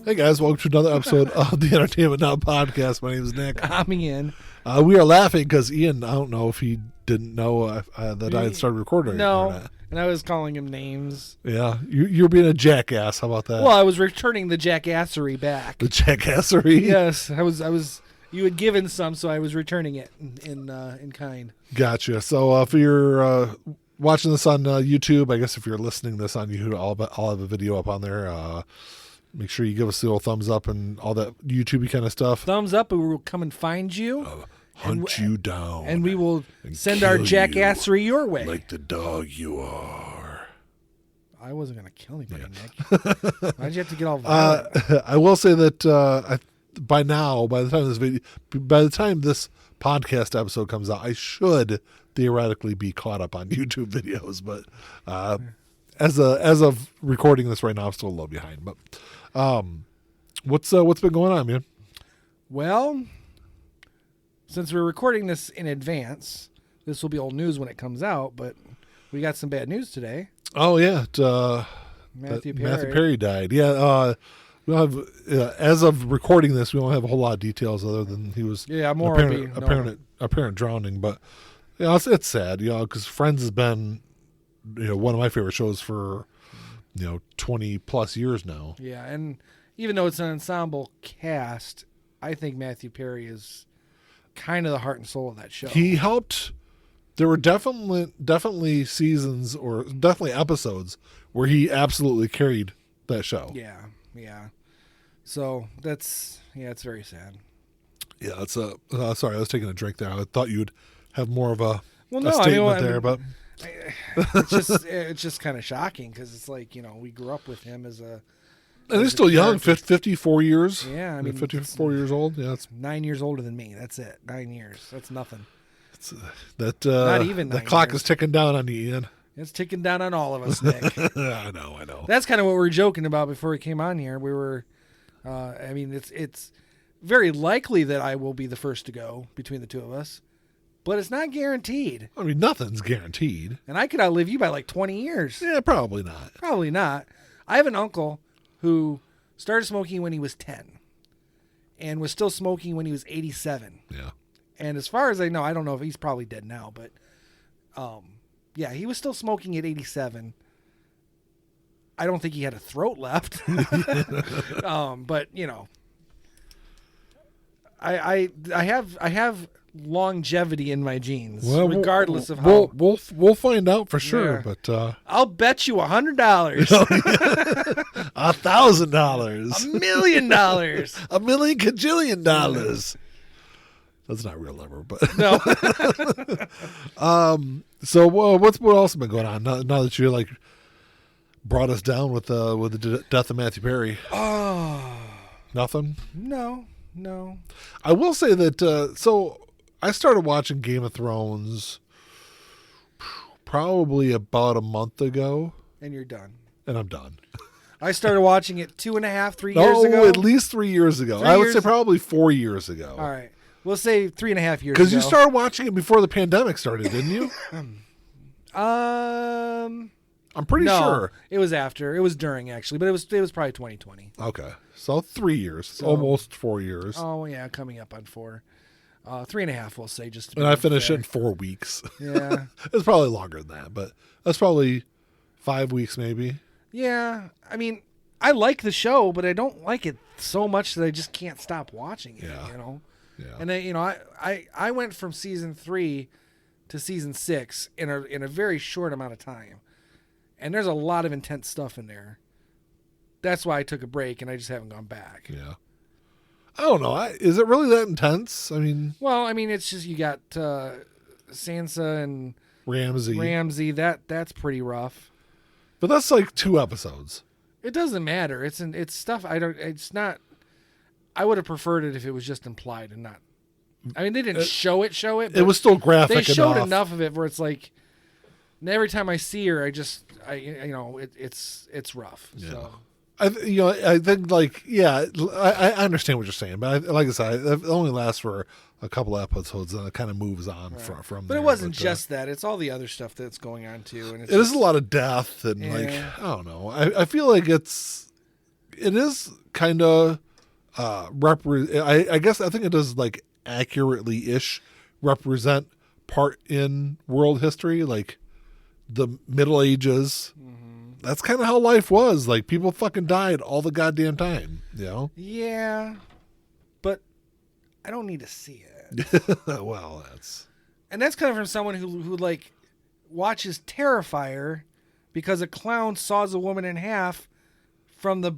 Hey guys, welcome to another episode of the Entertainment Now podcast. My name is Nick. I'm Ian. We are laughing because Ian, I don't know if he didn't know that I had started recording. No, or not. and I was calling him names. Yeah, you're being a jackass. How about that? Well, I was returning the jackassery back. The jackassery. Yes, I was. You had given some, so I was returning it in kind. Gotcha. So if you're watching this on YouTube, I guess if you're listening to this on YouTube, I'll have a video up on there. Make sure you give us the old thumbs up and all that YouTube kind of stuff. Thumbs up, and we will come and find you, Hunt you down, and we will send kill our you jackassery your way. like the dog you are. I wasn't going to kill anybody, Nick. Why'd you have to get all violent? I will say that by the time this podcast episode comes out, I should theoretically be caught up on YouTube videos. But as of recording this right now, I'm still a little behind. But what's been going on, man? Well, since we're recording this in advance, this will be old news when it comes out. But we got some bad news today. Oh yeah, Matthew Perry died. Yeah, we don't have as of recording this, we don't have a whole lot of details other than he was apparent drowning. But it's sad, because Friends has been one of my favorite shows for 20 plus years now. Yeah, and even though it's an ensemble cast, I think Matthew Perry is kind of the heart and soul of that show. He helped. There were definitely seasons or definitely episodes where he absolutely carried that show. Yeah. So it's very sad. Yeah, it's sorry, I was taking a drink there. I thought you'd have more of a but it's just kind of shocking because it's like we grew up with him as a. And he's still young, 54 years. Yeah, I mean 54 years old. Yeah, it's 9 years older than me. That's it. 9 years. That's nothing. Not even the clock is ticking down on you, Ian. It's ticking down on all of us, Nick. I know. That's kind of what we were joking about before we came on here. We were, it's very likely that I will be the first to go between the two of us, but it's not guaranteed. I mean, nothing's guaranteed. And I could outlive you by like 20 years. Yeah, probably not. Probably not. I have an uncle who started smoking when he was 10 and was still smoking when he was 87. Yeah. And as far as I know, I don't know if he's probably dead now, but yeah, he was still smoking at 87. I don't think he had a throat left. But I have longevity in my genes, regardless of how. We'll find out for sure. Yeah. But I'll bet you $100, $1,000, $1 million, $1 million cajillion dollars. That's not real number, but no. So what else has been going on now that you brought us down with the death of Matthew Perry? Oh, nothing. No. I will say that. So I started watching Game of Thrones probably about a month ago, and you're done. And I'm done. I started watching it 2.5, 3 years ago. At least 3 years ago. I would say probably 4 years ago. All right. We'll say 3.5 years ago. Because you started watching it before the pandemic started, didn't you? I'm pretty sure. It was after. It was during, actually. But it was probably 2020. Okay. So 3 years. Almost 4 years. Oh, yeah. Coming up on 4. 3.5, we'll say. Just to be and I finished fair. it in 4 weeks. Yeah. It's probably longer than that. But that's probably 5 weeks maybe. Yeah. I mean, I like the show, but I don't like it so much that I just can't stop watching it, Yeah. Yeah. And I went from season 3 to season 6 in a very short amount of time, and there's a lot of intense stuff in there. That's why I took a break, and I just haven't gone back. Yeah. I don't know. Is it really that intense? I mean, it's just you got Sansa and Ramsay. That's pretty rough. But that's like 2 episodes. It doesn't matter. It's stuff It's not. I would have preferred it if it was just implied and not. I mean, they didn't show it. But it was still graphic. They showed enough of it where it's like, every time I see her, it's rough. Yeah. So. I think I understand what you're saying, but like I said, it only lasts for a couple episodes and it kind of moves on from But there. it wasn't just that; it's all the other stuff that's going on too. And it is a lot of death and I don't know. I feel like it's it is kind of I guess I think it does like accurately ish represent part in world history, like the Middle Ages. That's kind of how life was. Like people fucking died all the goddamn time, you know? Yeah, but I don't need to see it. Well, And that's kind of from someone who like watches Terrifier because a clown saws a woman in half from the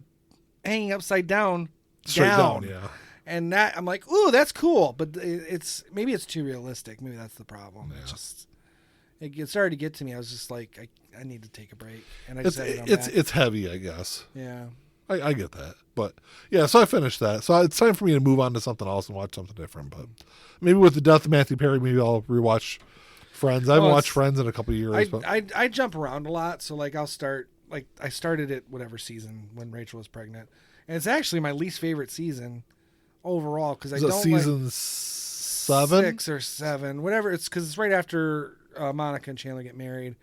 hanging upside down straight down. yeah. And that I'm like, ooh, that's cool, but maybe it's too realistic. Maybe that's the problem. Yeah. It started to get to me. I was just like, I need to take a break, and I just It's heavy, I guess. Yeah. I get that, but yeah. So I finished that. So it's time for me to move on to something else and watch something different. But maybe with the death of Matthew Perry, maybe I'll rewatch Friends. I haven't watched Friends in a couple of years. I jump around a lot, so like I'll start like I started it whatever season when Rachel was pregnant, and it's actually my least favorite season overall because I don't season like 7, 6 or 7, whatever. It's because it's right after Monica and Chandler get married,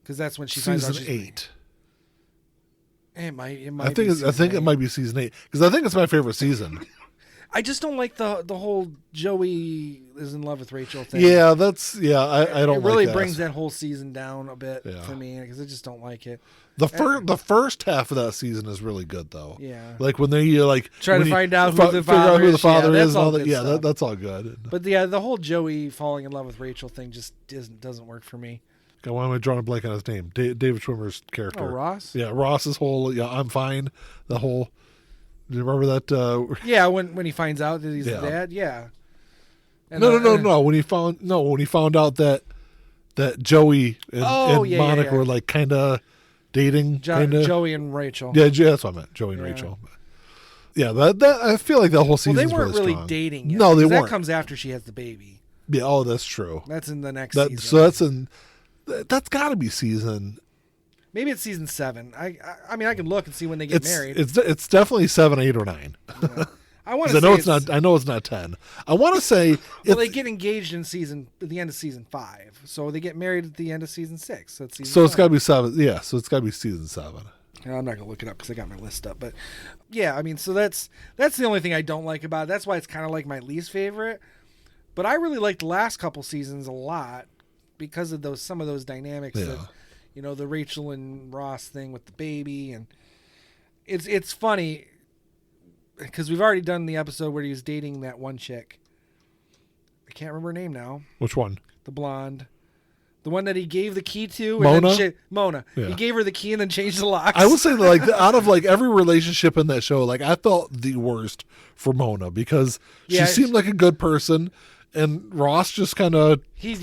because that's when she finds out season 8. It might. I think it might be season 8 because I think it's my favorite season. I just don't like the whole Joey is in love with Rachel thing. Yeah, I don't. It really like brings that whole season down a bit Yeah. for me because I just don't like it. The first half of that season is really good though. Yeah. Like when they try to find out figure out who the father is and all that. Yeah, stuff. that's all good. But yeah, the whole Joey falling in love with Rachel thing just doesn't work for me. God, why am I drawing a blank on his name? David Schwimmer's character. Oh, Ross? Yeah, Ross's whole I'm fine. The whole. Do you remember that? Yeah, when he finds out that he's the dad. Yeah. And No. When he found out that Joey and Monica were like kind of dating, Joey and Rachel. Yeah, that's what I meant. Joey and Rachel. Yeah, that I feel like that whole season. Well, they weren't really strong. dating yet. No, they weren't. That comes after she has the baby. Yeah. Oh, that's true. That's in the next season. So that's in. That's got to be season. Maybe it's season 7. I mean, I can look and see when they get married. It's definitely 7, 8, or 9. Yeah. I want to. I know it's not. I know it's not 10. I want to say. Well, they get engaged at the end of season 5, so they get married at the end of season 6. So it's it's got to be 7. Yeah, so it's got to be season 7. I'm not gonna look it up because I got my list up, but yeah, I mean, so that's the only thing I don't like about it. That's why it's kind of like my least favorite. But I really liked the last couple seasons a lot because of some of those dynamics. Yeah. That, the Rachel and Ross thing with the baby, and it's funny because we've already done the episode where he was dating that one chick. I can't remember her name now. Which one? The blonde. The one that he gave the key to. Mona? Mona. Yeah. He gave her the key and then changed the locks. I would say that, out of every relationship in that show, I felt the worst for Mona because she seemed like a good person, and Ross just kind of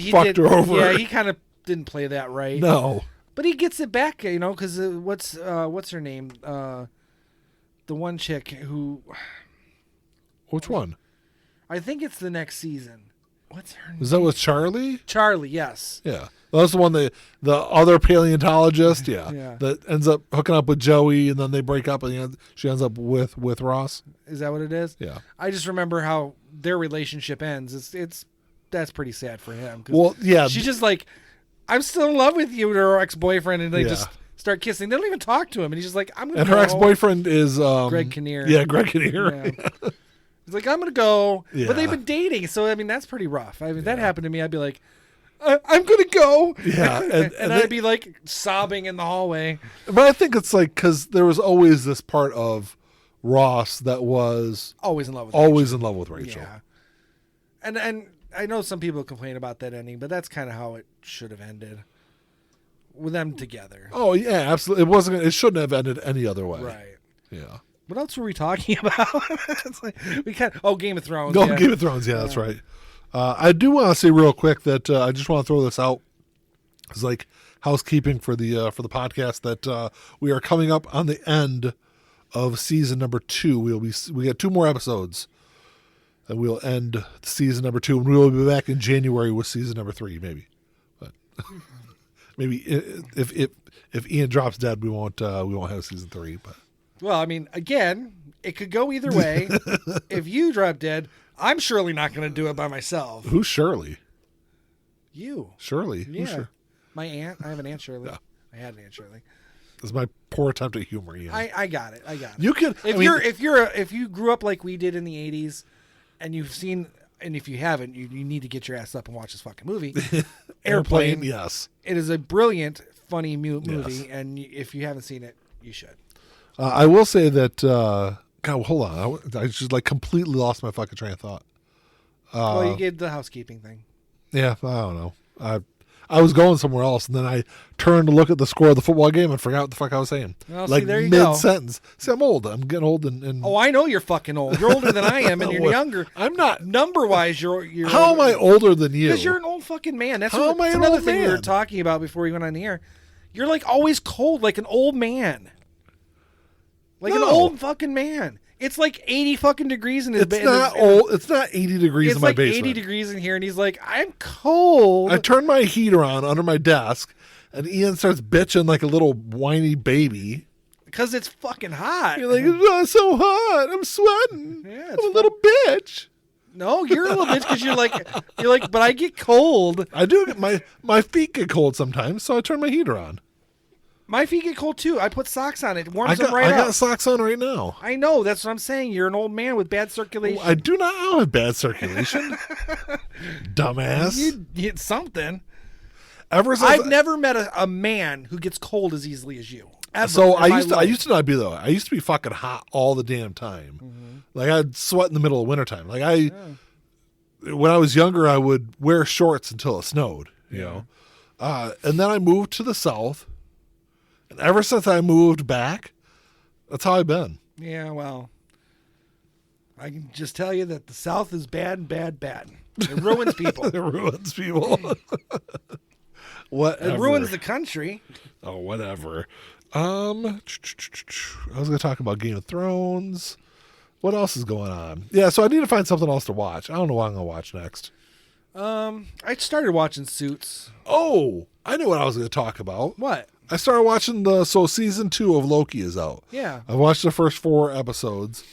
fucked her over. Yeah, he kind of didn't play that right. No. But he gets it back, because what's her name? The one chick who... Which one? I think it's the next season. What's her name? Is that with Charlie? Charlie, yes. Yeah. That's the one, the other paleontologist, Yeah. that ends up hooking up with Joey, and then they break up, and she ends up with Ross. Is that what it is? Yeah. I just remember how their relationship ends. That's pretty sad for him. Well, yeah. She's just like, I'm still in love with you, to her ex-boyfriend, and they just start kissing. They don't even talk to him, and he's just like, I'm going to go. And her ex-boyfriend is... Greg Kinnear. Yeah, Greg Kinnear. Yeah. He's like, I'm going to go. Yeah. But they've been dating, so, I mean, that's pretty rough. I mean, if that happened to me, I'd be like, I'm going to go. Yeah. And I'd be, like, sobbing in the hallway. But I think it's because there was always this part of Ross that was... Always in love with Rachel. Yeah. And I know some people complain about that ending, but that's kind of how it should have ended. With them together. Oh, yeah, absolutely. It shouldn't have ended any other way. Right. Yeah. What else were we talking about? Game of Thrones. No, Game of Thrones. Yeah, that's right. I do want to say real quick that I just want to throw this out. It's like housekeeping for the podcast that we are coming up on the end of season number 2. We got 2 more episodes, and we'll end season number 2, and we will be back in January with season number 3, maybe. But maybe if Ian drops dead, we won't have season 3, but. Well, I mean, again, it could go either way. If you drop dead, I'm surely not going to do it by myself. Who's Shirley? You. Shirley? Yeah. Who's Shirley? My aunt. I have an Aunt Shirley. Yeah. I had an Aunt Shirley. Is my poor attempt at humor, Ian. I got it. I got it. You can If you grew up like we did in the 80s, and you've seen, and if you haven't, you need to get your ass up and watch this fucking movie. Airplane. Yes. It is a brilliant, funny movie, Yes. and if you haven't seen it, you should. I will say that. God, hold on. I just like completely lost my fucking train of thought. Well, you gave the housekeeping thing. Yeah, I don't know. I was going somewhere else, and then I turned to look at the score of the football game and forgot what the fuck I was saying. Well, like see, there you go. mid-sentence. See, I'm old. I'm getting old. And Oh, I know you're fucking old. You're older than I am, and you're younger. I'm not. Number-wise, you're How am I older than you? Because you're an old fucking man. That's How am I an another old thing we were man? talking about before we went on the air. You're like always cold, like an old man. Like an No. old fucking man. It's like 80 fucking degrees in his It's not old. It's not 80 degrees It's in my like basement. 80 degrees in here, and he's like, I'm cold. I turn my heater on under my desk, and Ian starts bitching like a little whiny baby. Because it's fucking hot. You're like, it's so hot. I'm sweating. Yeah, I'm it's a little bitch. No, you're a little bitch because you're like, but I get cold. I do get my feet get cold sometimes, so I turn my heater on. My feet get cold too. I put socks on. It I warms them got, right I up. got socks on right now. I know. That's what I'm saying. You're an old man with bad circulation. I do not have bad circulation. Dumbass. You get something. Ever since I've never met a man who gets cold as easily as you. Ever So in I my used to life. not be though. I used to be fucking hot all the damn time. Mm-hmm. Like I'd sweat in the middle of wintertime. Like when I was younger, I would wear shorts until it snowed. You know, and then I moved to the south, and ever since I moved back, that's how I've been. Yeah, well, I can just tell you that the South is bad, bad, bad. It ruins people. It ruins people. Whatever. It ruins the country. Oh, whatever. I was going to talk about Game of Thrones. What else is going on? Yeah, so I need to find something else to watch. I don't know what I'm going to watch next. I started watching Suits. Oh, I know what I was going to talk about. What? I started watching season 2 of Loki is out. Yeah. I watched the first 4 episodes,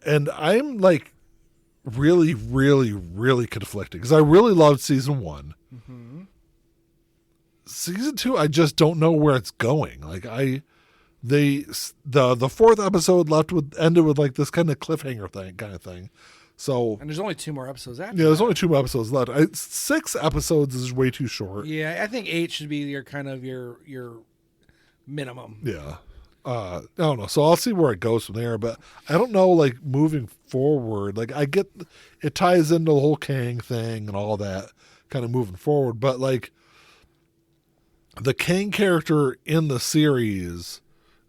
and I'm like really, really, really conflicted because I really loved season 1. Mm-hmm. Season 2, I just don't know where it's going. Like the 4th episode ended with like this kind of cliffhanger thing. So And there's only 2 more episodes after. yeah, there's only 2 more episodes left. 6 episodes is way too short. Yeah, I think 8 should be your kind of your minimum. Yeah. I don't know. So I'll see where it goes from there. But I don't know, like, moving forward. Like, I get it ties into the whole Kang thing and all that kind of moving forward. But, like, the Kang character in the series,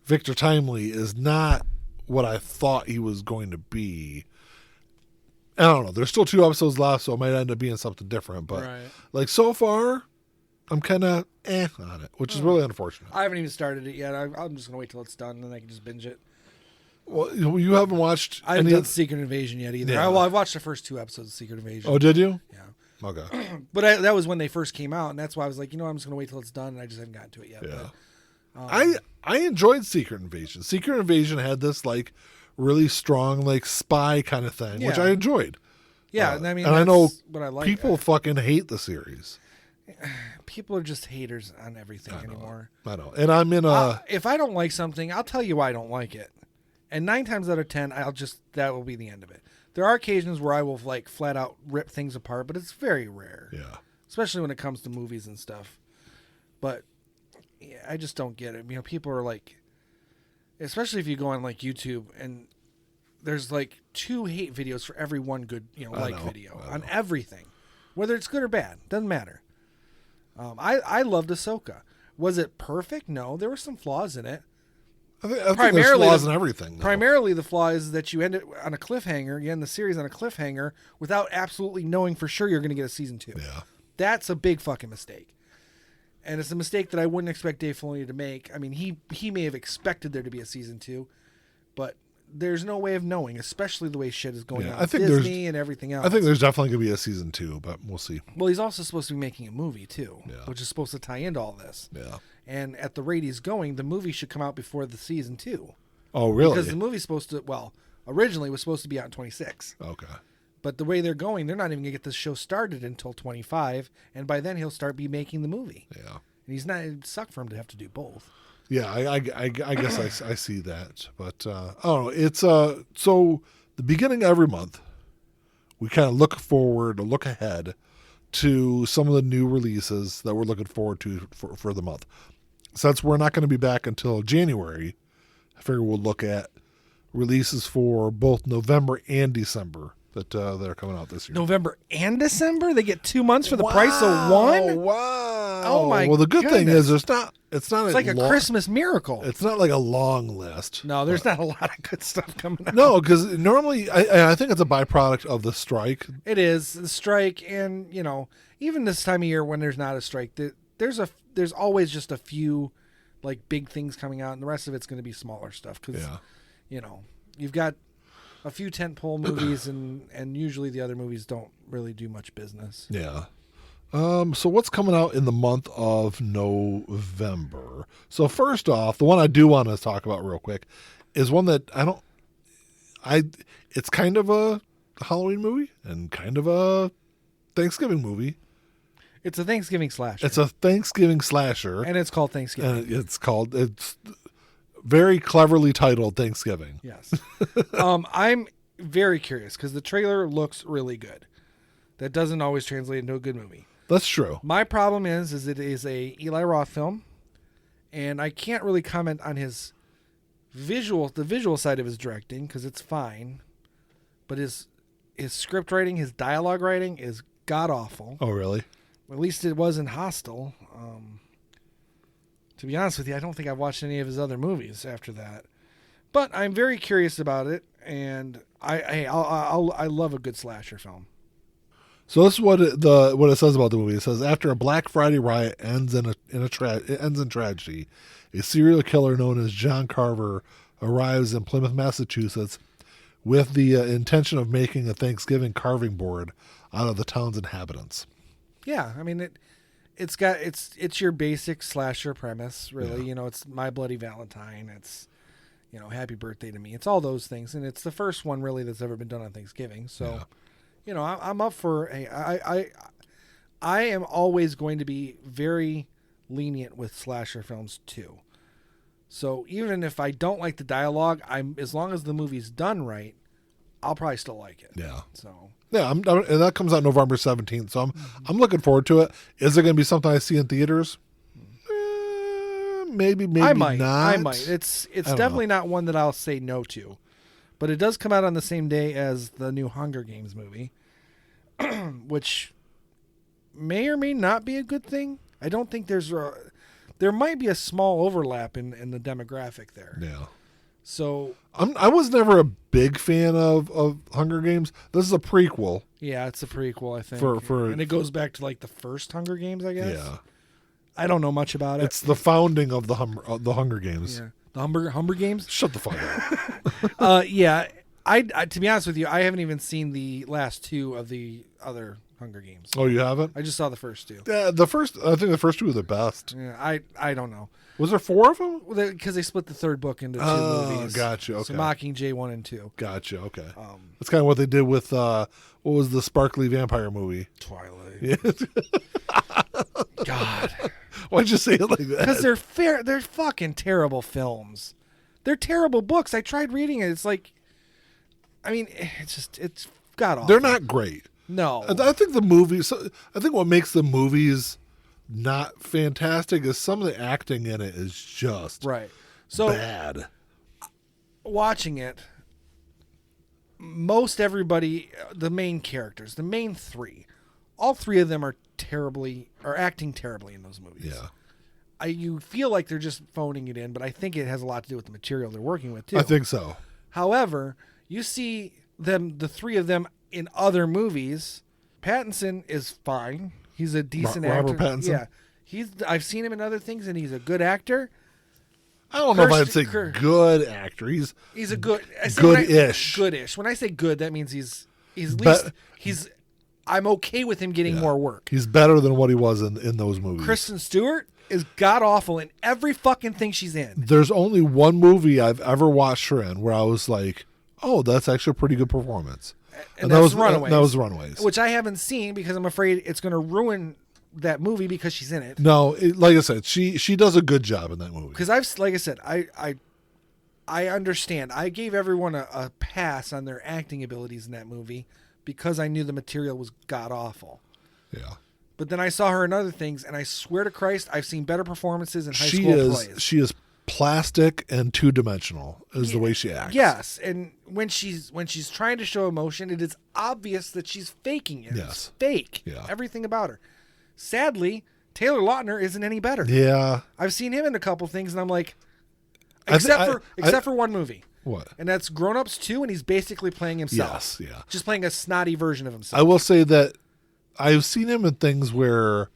Victor Timely, is not what I thought he was going to be. I don't know. There's still 2 episodes left, so it might end up being something different. But, Right. like, so far, I'm kind of on it, which is really unfortunate. I haven't even started it yet. I'm just gonna wait till it's done, and then I can just binge it. Well, you haven't watched I haven't any done Secret Invasion yet either. Yeah. I've watched the first 2 episodes of Secret Invasion. Oh, did you? Yeah. Okay. But that was when they first came out, and that's why I was like, I'm just gonna wait till it's done, and I just haven't gotten to it yet. Yeah. But, I enjoyed Secret Invasion. Secret Invasion had this like really strong like spy kind of thing, which Yeah. I enjoyed. yeah, and I mean, and I that's know what I like. people fucking hate the series. People are just haters on everything anymore. I know. And I'm in a If I don't like something, I'll tell you why I don't like it. And 9 times out of 10, that will be the end of it. There are occasions where I will like flat out rip things apart, but it's very rare. yeah. Especially when it comes to movies and stuff. But yeah, I just don't get it. People are like, especially if you go on like YouTube and there's like 2 hate videos for every one good, video on everything, whether it's good or bad, doesn't matter. I loved Ahsoka. Was it perfect? No, there were some flaws in it. I think there's flaws in everything. Though. Primarily, the flaw is that you end it on a cliffhanger. You end the series on a cliffhanger without absolutely knowing for sure you're going to get a season 2. Yeah. That's a big fucking mistake. And it's a mistake that I wouldn't expect Dave Filoni to make. I mean, he may have expected there to be a season 2, but there's no way of knowing, especially the way shit is going on with Disney and everything else. I think there's definitely going to be a season 2, but we'll see. Well, he's also supposed to be making a movie, too, Yeah. which is supposed to tie into all this. Yeah. And at the rate he's going, the movie should come out before the season 2. Oh, really? Because the movie's supposed to, originally was supposed to be out in 26. Okay. But the way they're going, they're not even going to get this show started until 25. And by then, he'll start be making the movie. Yeah. And it'd suck for him to have to do both. Yeah, I guess I see that, but I don't know. It's so the beginning of every month, we kind of look forward or look ahead to some of the new releases that we're looking forward to for the month. Since we're not going to be back until January, I figure we'll look at releases for both November and December that are coming out this year. November and December? They get 2 months for the price of one? Wow! Oh my! Well, the good thing goodness. is it's not like a Christmas miracle. It's not like a long list. No, there's not a lot of good stuff coming out. No, because normally I think it's a byproduct of the strike. It is the strike, and even this time of year when there's not a strike, there's always just a few like big things coming out, and the rest of it's going to be smaller stuff because you've got a few tentpole movies, and usually the other movies don't really do much business. Yeah. So what's coming out in the month of November? So first off, the one I do want to talk about real quick is one that it's kind of a Halloween movie and kind of a Thanksgiving movie. It's a Thanksgiving slasher. It's a Thanksgiving slasher. And it's called Thanksgiving. And it's very cleverly titled Thanksgiving. Yes. I'm very curious because the trailer looks really good. That doesn't always translate into a good movie. That's true. My problem is it is a Eli Roth film, and I can't really comment on the visual side of his directing because it's fine, but his script writing, his dialogue writing is god awful. Oh, really? At least it was in Hostel. To be honest with you, I don't think I've watched any of his other movies after that, but I'm very curious about it, and I love a good slasher film. So this is what it says about the movie. It says after a Black Friday riot ends in tragedy, a serial killer known as John Carver arrives in Plymouth, Massachusetts, with the intention of making a Thanksgiving carving board out of the town's inhabitants. Yeah, I mean it's your basic slasher premise, really. Yeah. It's My Bloody Valentine. It's Happy Birthday to Me. It's all those things, and it's the first one really that's ever been done on Thanksgiving. So. Yeah. I'm up for I am always going to be very lenient with slasher films too. So even if I don't like the dialogue, as long as the movie's done right, I'll probably still like it. Yeah. So yeah, and that comes out November 17th. So I'm looking forward to it. Is it going to be something I see in theaters? Maybe I might. not. I might. It's definitely not one that I'll say no to. But it does come out on the same day as the new Hunger Games movie, which may or may not be a good thing. I don't think there might be a small overlap in the demographic there. Yeah. So I was never a big fan of Hunger Games. This is a prequel. Yeah, it's a prequel, I think. And it goes back to like the first Hunger Games, I guess. Yeah. I don't know much about it. It's the founding of the Hunger Games. Yeah. The Humber Games? Shut the fuck up. Yeah. I to be honest with you, I haven't even seen the last two of the other Hunger Games. Oh, you haven't? I just saw the first two. Yeah, I think the first two are the best. Yeah, I don't know. Was there 4 of them? Because they split the third book into two movies. Oh, gotcha. Okay. So Mockingjay 1 and 2. Gotcha. Okay. That's kind of what they did with what was the sparkly vampire movie? Twilight. Yeah. God. Why'd you say it like that? Because they're fucking terrible films. They're terrible books. I tried reading it. It's like, I mean, it's god awful. They're not great. No. I think the movies. I think what makes the movies not fantastic is some of the acting in it is just right. bad. Watching it, most everybody, the main characters, the main three, all three of them are acting terribly in those movies. Yeah. You feel like they're just phoning it in, but I think it has a lot to do with the material they're working with too. I think so. However, you see the three of them in other movies. Pattinson is fine. He's a decent actor. Robert Pattinson? Yeah. I've seen him in other things, and he's a good actor. I don't know if I'd say good actor. He's a good-ish. Good-ish. When I say good, that means he's at least I'm okay with him getting more work. He's better than what he was in those movies. Kristen Stewart is god awful in every fucking thing she's in. There's only one movie I've ever watched her in where I was like, "Oh, that's actually a pretty good performance." And that was Runaways. That was Runaways, which I haven't seen because I'm afraid it's going to ruin that movie because she's in it. No, like I said, she does a good job in that movie. Because like I said, I understand. I gave everyone a pass on their acting abilities in that movie because I knew the material was god awful. Yeah. But then I saw her in other things, and I swear to Christ, I've seen better performances in high school plays. She is plastic and two-dimensional is the way she acts. Yes, and when she's trying to show emotion, it is obvious that she's faking it. Yes. It's fake. Yeah. Everything about her. Sadly, Taylor Lautner isn't any better. Yeah. I've seen him in a couple things, and I'm like, except for one movie. What? And that's Grown Ups 2, and he's basically playing himself. Yes, yeah. Just playing a snotty version of himself. I will say that I've seen him in things where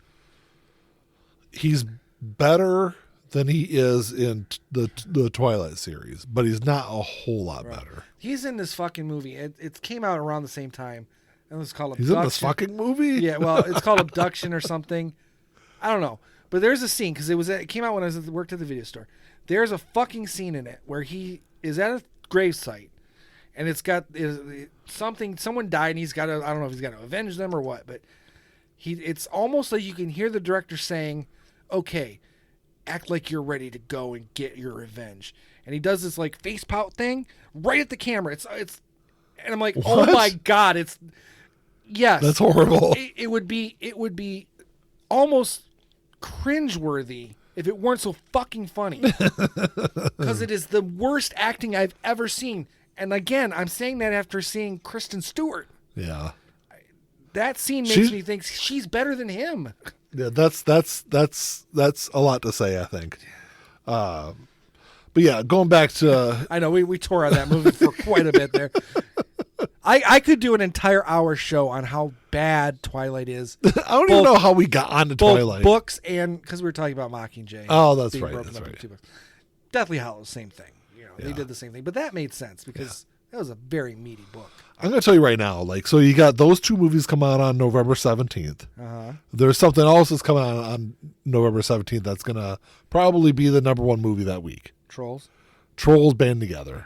he's better than he is in the Twilight series, but he's not a whole lot better. He's in this fucking movie. It came out around the same time. It was called Abduction. He's in this fucking movie? Yeah, well, it's called Abduction or something. I don't know. But there's a scene, because it came out when I worked at the video store. There's a fucking scene in it where he is at a gravesite, and it's got someone died, and he's got to, I don't know if he's got to avenge them or what, but it's almost like you can hear the director saying, okay, act like you're ready to go and get your revenge. And he does this like face pout thing right at the camera. It's and I'm like, what? Oh my God, yes. That's horrible. It would be almost cringeworthy if it weren't so fucking funny. Because it is the worst acting I've ever seen. And again, I'm saying that after seeing Kristen Stewart. Yeah. That scene makes me think she's better than him. Yeah, that's a lot to say, I think. But yeah, going back to I know we tore on that movie for quite a bit there. I could do an entire hour show on how bad Twilight is. I don't even know how we got on to Twilight. Books and because we were talking about Mockingjay. Oh, that's right. That's right. Deathly Hallows, same thing. They did the same thing, but that made sense because that was a very meaty book. I'm going to tell you right now, so you got those two movies come out on November 17th. Uh-huh. There's something else that's coming out on November 17th that's going to probably be the number one movie that week. Trolls Band Together.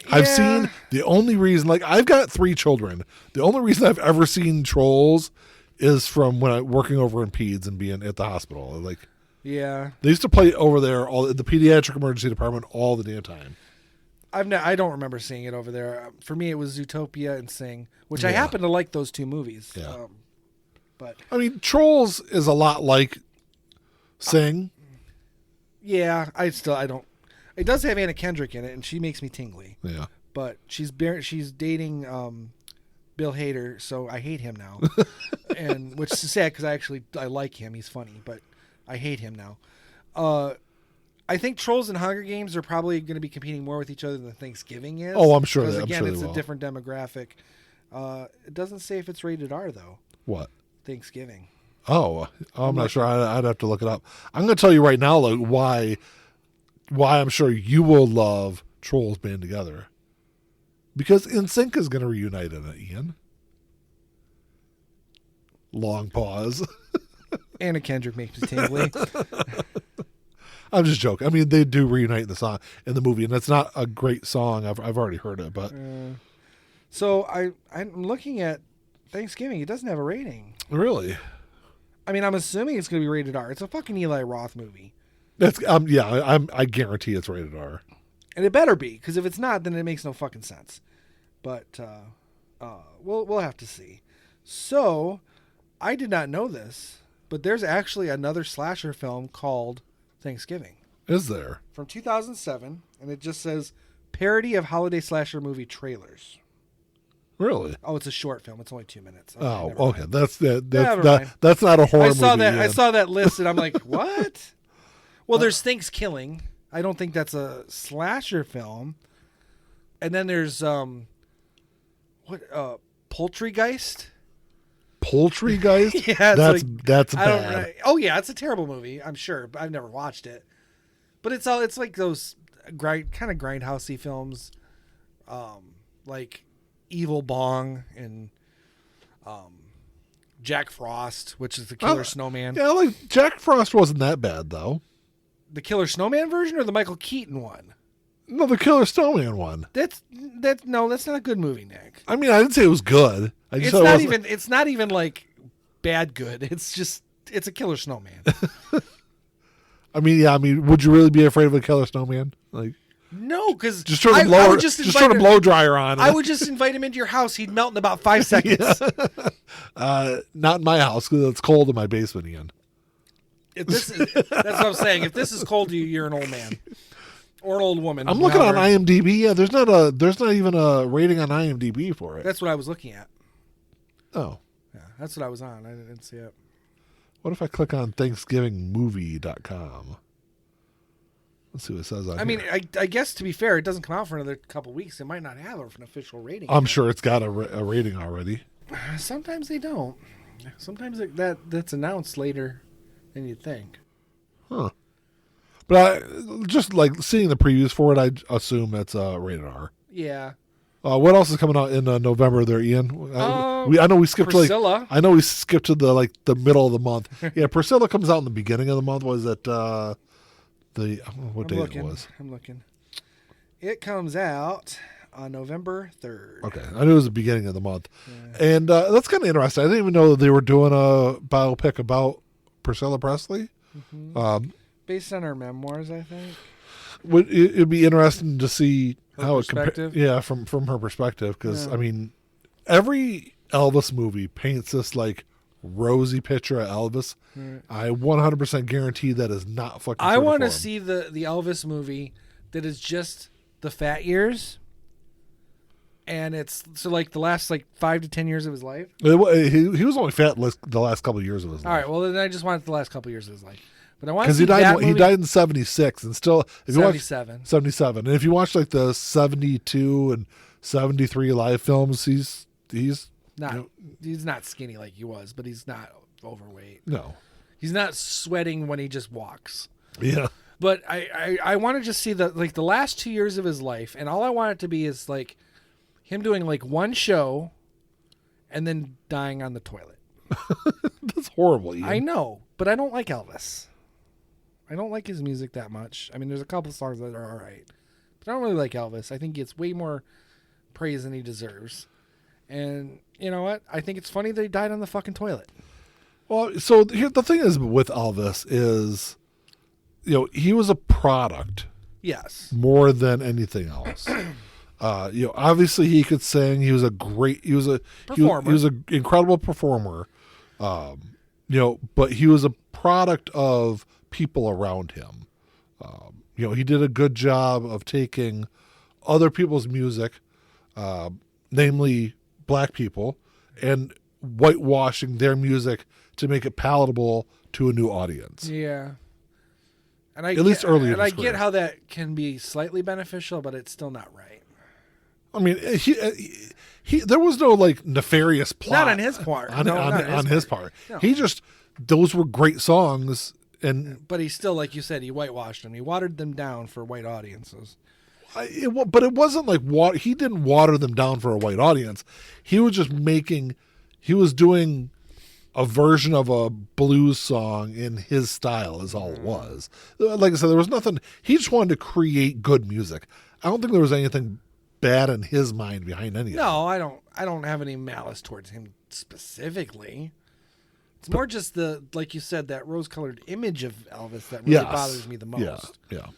Yeah. I've seen the only reason, I've got 3 children. The only reason I've ever seen Trolls is from when I'm working over in Peds and being at the hospital. Yeah. They used to play over there the pediatric emergency department all the damn time. I don't remember seeing it over there. For me, it was Zootopia and Sing, which I happen to like those two movies. Yeah. But I mean, Trolls is a lot like Sing. Yeah, I don't. It does have Anna Kendrick in it, and she makes me tingly. Yeah. But she's dating Bill Hader, so I hate him now. And which is sad because I like him. He's funny, but I hate him now. I think Trolls and Hunger Games are probably going to be competing more with each other than Thanksgiving is. Oh, I'm sure. Because I'm again, sure it's they a will. different demographic. It doesn't say if it's rated R though. What? Thanksgiving. Oh, I'm not sure. I'd have to look it up. I'm going to tell you right now, why I'm sure you will love Trolls Band Together. Because NSYNC is going to reunite in it, Ian. Long pause. Anna Kendrick makes me tingly. I'm just joking. I mean, they do reunite in the movie, and it's not a great song. I've already heard it, but so I'm looking at Thanksgiving. It doesn't have a rating. Really, I mean, I'm assuming it's going to be rated R. It's a fucking Eli Roth movie. That's I guarantee it's rated R, and it better be because if it's not, then it makes no fucking sense. But we'll have to see. So I did not know this, but there's actually another slasher film called Thanksgiving. Is there? From 2007, and it just says parody of holiday slasher movie trailers. Really? Oh, it's a short film. It's only 2 minutes. Oh, never okay. mind. That's not a horror movie. I saw that list, and I'm like, what? Well, there's Thanksgiving. I don't think that's a slasher film. And then there's Poultrygeist. Poultrygeist? Yeah, that's bad. Oh yeah, it's a terrible movie. I'm sure, but I've never watched it. But it's like those kind of grindhousey films, like Evil Bong and Jack Frost, which is the Killer Snowman. Yeah, Jack Frost wasn't that bad though. The Killer Snowman version or the Michael Keaton one? No, the Killer Snowman one. That's not a good movie, Nick. I mean, I didn't say it was good. It's not even like bad good. It's a killer snowman. I mean, would you really be afraid of a killer snowman? Like, no, because just turn a blow dryer on. I would just invite him into your house. He'd melt in about 5 seconds. Not in my house because it's cold in my basement, Ian. That's what I'm saying. If this is cold to you, you're an old man or an old woman. I'm looking on IMDb. Yeah, there's not even a rating on IMDb for it. That's what I was looking at. Oh. Yeah, that's what I was on. I didn't see it. What if I click on ThanksgivingMovie.com? Let's see what it says on here. I guess to be fair, it doesn't come out for another couple weeks. It might not have an official rating. I'm sure it's got a rating already. Sometimes they don't. Sometimes that's announced later than you'd think. Huh. But just like seeing the previews for it, I assume it's rated R. Yeah. What else is coming out in November there, Ian? I know we skipped Priscilla. to the middle of the month. Yeah, Priscilla comes out in the beginning of the month. Was it I don't know what day it was. I'm looking. It comes out on November 3rd. Okay, I knew it was the beginning of the month, and that's kind of interesting. I didn't even know that they were doing a biopic about Priscilla Presley. Mm-hmm. Based on her memoirs, I think. It'd be interesting to see how it compares. Yeah, from her perspective, because I mean, every Elvis movie paints this like rosy picture of Elvis. Right. I 100% guarantee that is not fucking. I want to see the Elvis movie that is just the fat years, and it's like the last 5 to 10 years of his life. He was only fat the last couple of years of his life. All right, well then I just want the last couple of years of his life. But I want because he died in 76 and still 77. 77. And if you watch the 72 and 73 live films, he's not he's not skinny like he was, but he's not overweight. No. He's not sweating when he just walks. Yeah. But I want to just see the last 2 years of his life, and all I want it to be is him doing one show and then dying on the toilet. That's horrible, Ian. I know, but I don't like Elvis. I don't like his music that much. I mean, there's a couple songs that are all right, but I don't really like Elvis. I think he gets way more praise than he deserves. And you know what? I think it's funny that he died on the fucking toilet. Well, so here the thing is with Elvis is, he was a product. Yes. More than anything else. Obviously he could sing. He was a great. He was an incredible performer. But he was a product of people around him. He did a good job of taking other people's music, namely black people, and whitewashing their music to make it palatable to a new audience. Yeah. And at least early in his career. Get how that can be slightly beneficial, but it's still not right. I mean, he there was no nefarious plot. Not on his part. On his part. No. He just, those were great songs. But he still, like you said, he whitewashed them. He watered them down for white audiences. But it wasn't he didn't water them down for a white audience. He was just he was doing a version of a blues song in his style is all it was. Like I said, there was nothing, he just wanted to create good music. I don't think there was anything bad in his mind behind any of it. No, I don't have any malice towards him specifically. It's more just like you said, that rose-colored image of Elvis that really bothers me the most. Yeah.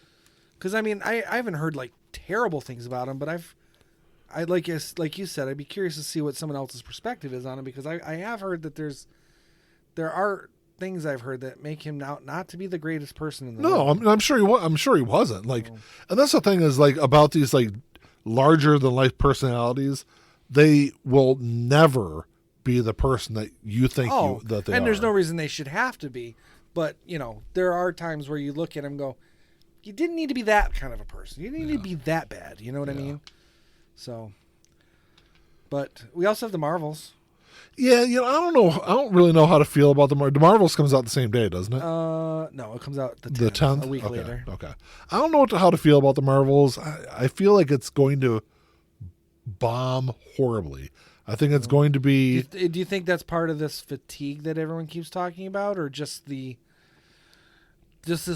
Because I mean, I haven't heard terrible things about him, but I like you said, I'd be curious to see what someone else's perspective is on him, because I have heard that there are things I've heard that make him not to be the greatest person in the world. No, I'm sure he wasn't. And that's the thing is about these larger than life personalities, they will never be the person that you think that they are. And there's no reason they should have to be. But, there are times where you look at him and go, you didn't need to be that kind of a person. You didn't need to be that bad. You know what I mean? So, but we also have the Marvels. Yeah, I don't know. I don't really know how to feel about the Marvels. Comes out the same day, doesn't it? No, it comes out the 10th, a week later. Okay. I don't know how to feel about the Marvels. I feel like it's going to bomb horribly. I think it's going to be. Do you think that's part of this fatigue that everyone keeps talking about, or just this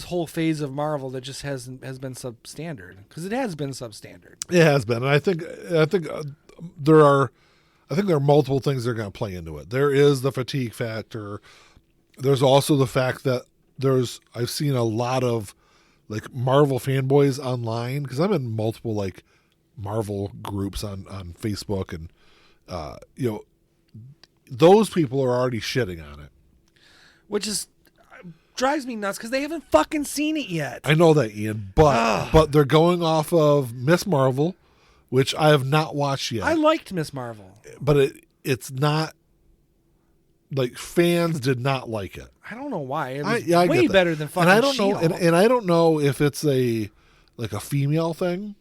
whole phase of Marvel that just has been substandard? Because it has been substandard. It has been, and I think there are. I think there are multiple things that are going to play into it. There is the fatigue factor. There's also the fact that I've seen a lot of like Marvel fanboys online because I'm in multiple like Marvel groups on Facebook, and those people are already shitting on it. Which is drives me nuts because they haven't fucking seen it yet. I know that, Ian, but they're going off of Miss Marvel, which I have not watched yet. I liked Miss Marvel, but it's not like fans did not like it. I don't know why. It was I way better than fucking and I don't She-Hulk. know, and I don't know if it's a female thing.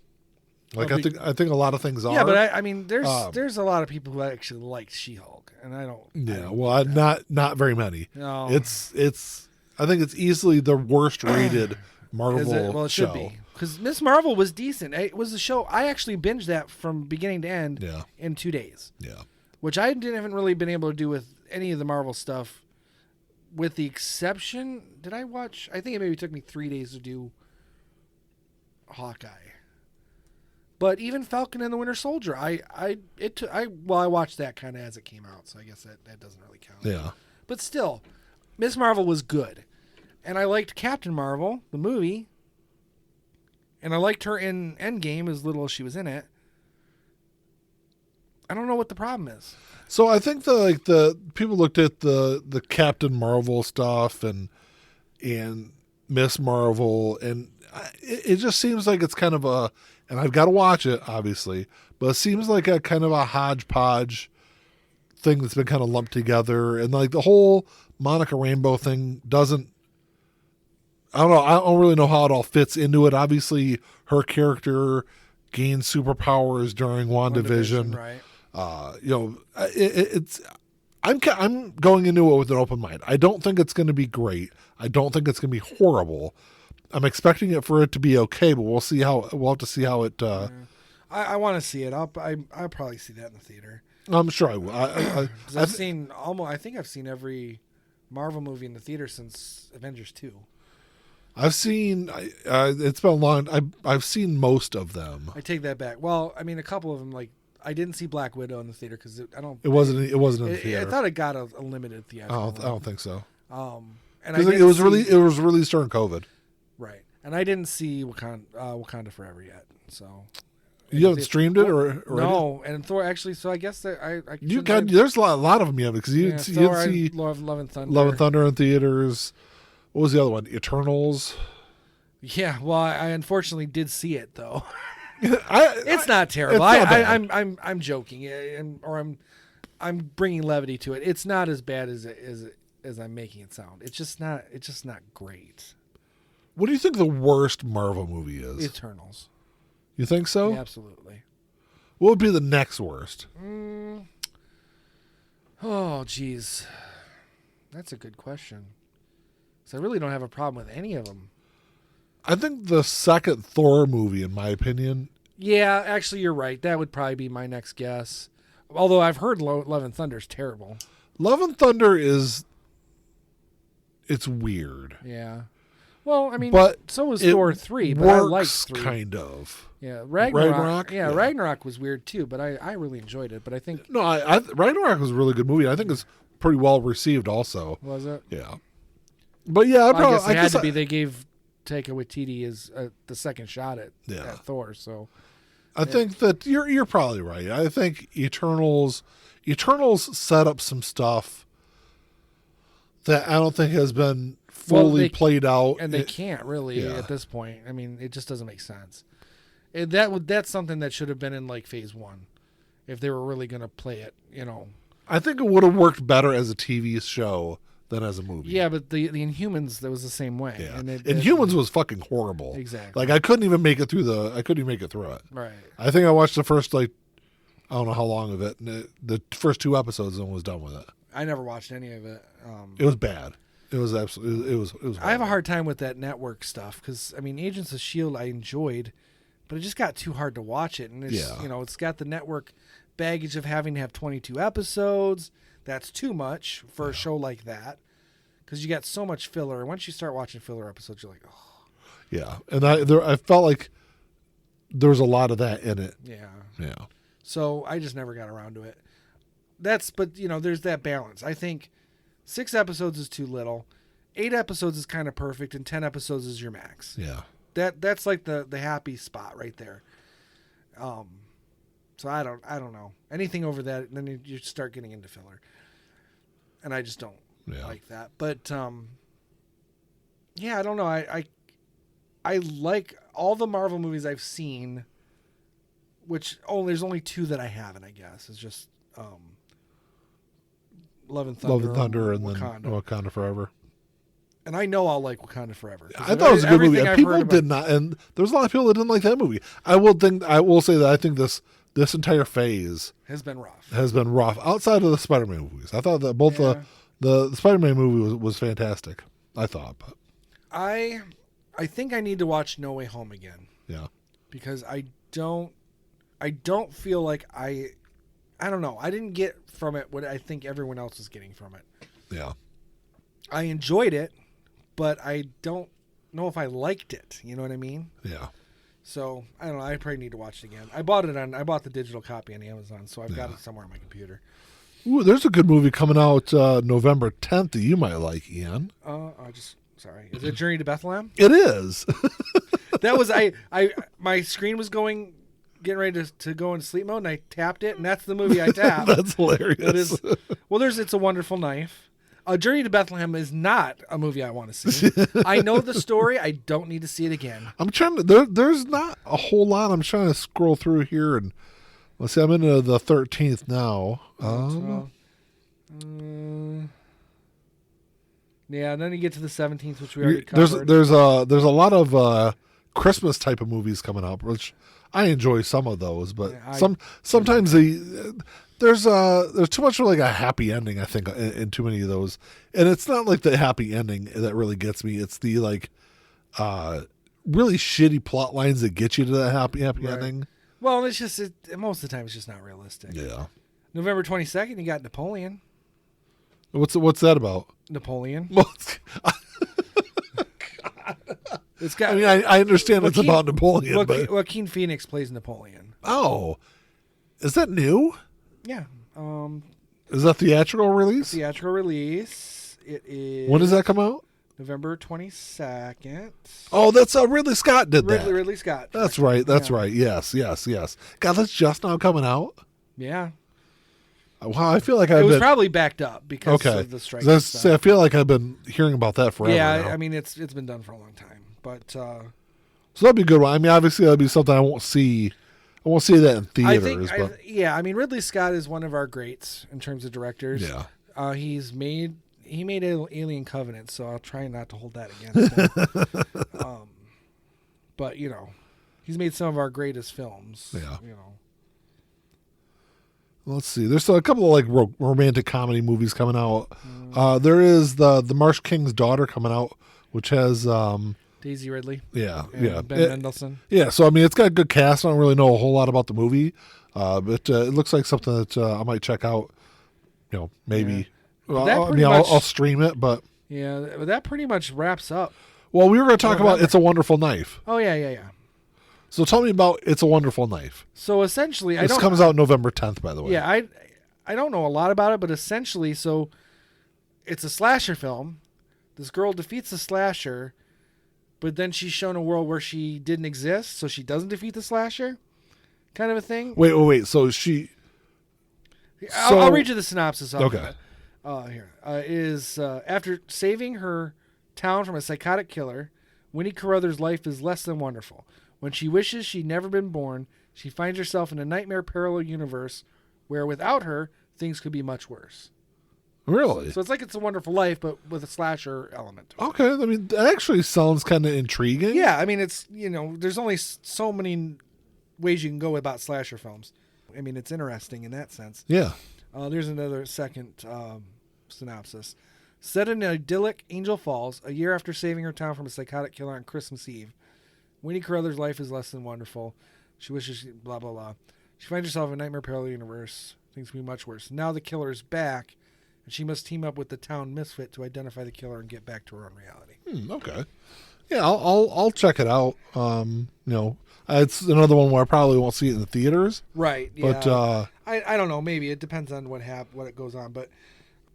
Like I think a lot of things are. Yeah, but I mean, there's a lot of people who actually liked She-Hulk, and I don't. Yeah, well, not very many. No, it's. I think it's easily the worst rated Marvel Well, it show. should be because Miss Marvel was decent. It was a show I actually binged that from beginning to end in 2 days. Yeah, which I haven't really been able to do with any of the Marvel stuff, with the exception. Did I watch? I think it maybe took me 3 days to do Hawkeye. But even Falcon and the Winter Soldier, I watched that kind of as it came out, so I guess that doesn't really count. yeah. But still, Miss Marvel was good, and I liked Captain Marvel, the movie, and I liked her in Endgame as little as she was in it. I don't know what the problem is. So I think the people looked at the Captain Marvel stuff and Miss Marvel, and it just seems like it's kind of a, and I've got to watch it obviously, but it seems like a kind of a hodgepodge thing that's been kind of lumped together, and like the whole Monica Rambeau thing doesn't. I don't know. I don't really know how it all fits into it. Obviously, her character gained superpowers during WandaVision. Right. It's. I'm going into it with an open mind. I don't think it's going to be great. I don't think it's going to be horrible. I'm expecting it for it to be okay, but we'll have to see how it. I want to see it. I'll probably see that in the theater. I'm sure I will. I've seen I think I've seen every Marvel movie in the theater since Avengers 2. I've seen. It's been a long. I've seen most of them. I take that back. Well, I mean, a couple of them, like I didn't see Black Widow in the theater because It wasn't in the theater. I thought it got a limited theater. I don't think so. And it was released during COVID. Right, and I didn't see Wakanda Forever yet. So you haven't streamed it or no? And Thor actually. So I guess that there's a lot of them you have because you didn't see Love and Thunder. Love and Thunder in theaters. What was the other one? Eternals. Yeah, well, I unfortunately did see it though. It's not terrible. It's not bad. I'm joking, I'm bringing levity to it. It's not as bad as I'm making it sound. It's just not great. What do you think the worst Marvel movie is? Eternals. You think so? Yeah, absolutely. What would be the next worst? Oh, geez, that's a good question. So I really don't have a problem with any of them. I think the second Thor movie, in my opinion. Yeah, actually, you're right. That would probably be my next guess. Although I've heard Love and Thunder is terrible. Love and Thunder it's weird. Yeah. Well, I mean, but so was Thor 3, but works, I liked 3. Kind of. Yeah, Ragnarok. Yeah, Ragnarok was weird too, but I really enjoyed it. But I think Ragnarok was a really good movie. I think it's pretty well received also. Was it? Yeah. But yeah, I guess it had to be. They gave Taika Waititi as the second shot at Thor. So I think that you're probably right. I think Eternals set up some stuff that I don't think has been fully played out, and they can't really at this point. I mean, it just doesn't make sense. That's something that should have been in like phase 1 if they were really going to play it. I think it would have worked better as a TV show than as a movie. Yeah, but the Inhumans, that was the same way. Yeah. Inhumans was fucking horrible. Exactly. Like I couldn't even make it through it. Right. I think I watched the first I don't know how long of it, and the first 2 episodes and was done with it. I never watched any of it. It was bad. It was absolutely. It was. I have a hard time with that network stuff because I mean, Agents of S.H.I.E.L.D. I enjoyed, but it just got too hard to watch it, and it's it's got the network baggage of having to have 22 episodes. That's too much for a show like that because you got so much filler. And once you start watching filler episodes, you're like, oh. Yeah, and I felt like there was a lot of that in it. Yeah. Yeah. So I just never got around to it. but there's that balance. I think 6 episodes is too little. 8 episodes is kind of perfect, and 10 episodes is your max. Yeah. That's like the happy spot right there. So I don't know. Anything over that, then you start getting into filler. And I just don't like that. But yeah, I don't know. I like all the Marvel movies I've seen, which there's only 2 that I haven't, I guess. It's just Love and Thunder and Wakanda. then Wakanda Forever. And I know I'll like Wakanda Forever. I thought it was a good movie, and people did not. And there was a lot of people that didn't like that movie. I will say that I think this entire phase has been rough. Outside of the Spider-Man movies. I thought that both the Spider-Man movie was fantastic. I thought, but I think I need to watch No Way Home again. Yeah, because I don't feel like I don't know. I didn't get from it what I think everyone else is getting from it. Yeah, I enjoyed it, but I don't know if I liked it. You know what I mean? Yeah. So I don't know. I probably need to watch it again. I bought the digital copy on Amazon, so I've got it somewhere on my computer. Ooh, there's a good movie coming out November 10th that you might like, Ian. Sorry. Is it Journey to Bethlehem? It is. That was my screen was getting ready to go into sleep mode, and I tapped it, and that's the movie I tapped. That's hilarious. It is. Well, there's It's a Wonderful Knife. Journey to Bethlehem is not a movie I want to see. I know the story. I don't need to see it again. I'm trying to. There's not a whole lot. I'm trying to scroll through here, and let's see. I'm into the 13th now. Yeah, and then you get to the 17th, which we already covered. There's a lot of Christmas type of movies coming up, which I enjoy some of those, but sometimes there's too much of like a happy ending, I think, in too many of those. And it's not like the happy ending that really gets me. It's the really shitty plot lines that get you to that happy ending. Well, it's just most of the time it's just not realistic. Yeah. November 22nd, you got Napoleon. What's that about? Napoleon. It's got. I mean, I understand it's about Napoleon, but Joaquin Phoenix plays Napoleon. Oh, is that new? Yeah. Is that theatrical release? Theatrical release. It is. When does that come out? November 22nd. Oh, that's Ridley Scott did that. Ridley Scott. That's right. That's right. Yes. God, that's just now coming out. Yeah. Wow, I feel like it was probably backed up because of the strike. I feel like I've been hearing about that forever. Yeah, now. I mean it's been done for a long time, but so that'd be a good one. I mean, obviously that'd be something I won't see that in theaters. I mean Ridley Scott is one of our greats in terms of directors. Yeah, he made Alien Covenant, so I'll try not to hold that against him. But he's made some of our greatest films. Yeah. Let's see. There's a couple of like romantic comedy movies coming out. There is the Marsh King's Daughter coming out, which has Daisy Ridley. Yeah, Ben Mendelsohn. Yeah, so I mean, it's got a good cast. I don't really know a whole lot about the movie, but it looks like something that I might check out. Maybe. Yeah. I'll stream it, but yeah, that pretty much wraps up. Well, we were going to talk about It's a Wonderful Knife. Oh yeah. So tell me about It's a Wonderful Knife. So essentially, this comes out November 10th, by the way. Yeah, I don't know a lot about it, but essentially, so it's a slasher film. This girl defeats the slasher, but then she's shown a world where she didn't exist, so she doesn't defeat the slasher, kind of a thing. Wait. So I'll read you the synopsis. Okay. After saving her town from a psychotic killer, Winnie Carruthers' life is less than wonderful. When she wishes she'd never been born, she finds herself in a nightmare parallel universe where without her, things could be much worse. Really? So it's like It's a Wonderful Life, but with a slasher element to it. Okay. I mean, that actually sounds kind of intriguing. Yeah. I mean, it's, there's only so many ways you can go about slasher films. I mean, it's interesting in that sense. Yeah. There's another second synopsis. Set in idyllic Angel Falls, a year after saving her town from a psychotic killer on Christmas Eve, Winnie Carruthers' life is less than wonderful. She wishes blah, blah, blah. She finds herself in a nightmare parallel universe. Things can be much worse. Now the killer is back, and she must team up with the town misfit to identify the killer and get back to her own reality. Okay. Yeah, I'll check it out. It's another one where I probably won't see it in the theaters. Right. Yeah. But I don't know. Maybe it depends on what it goes on, but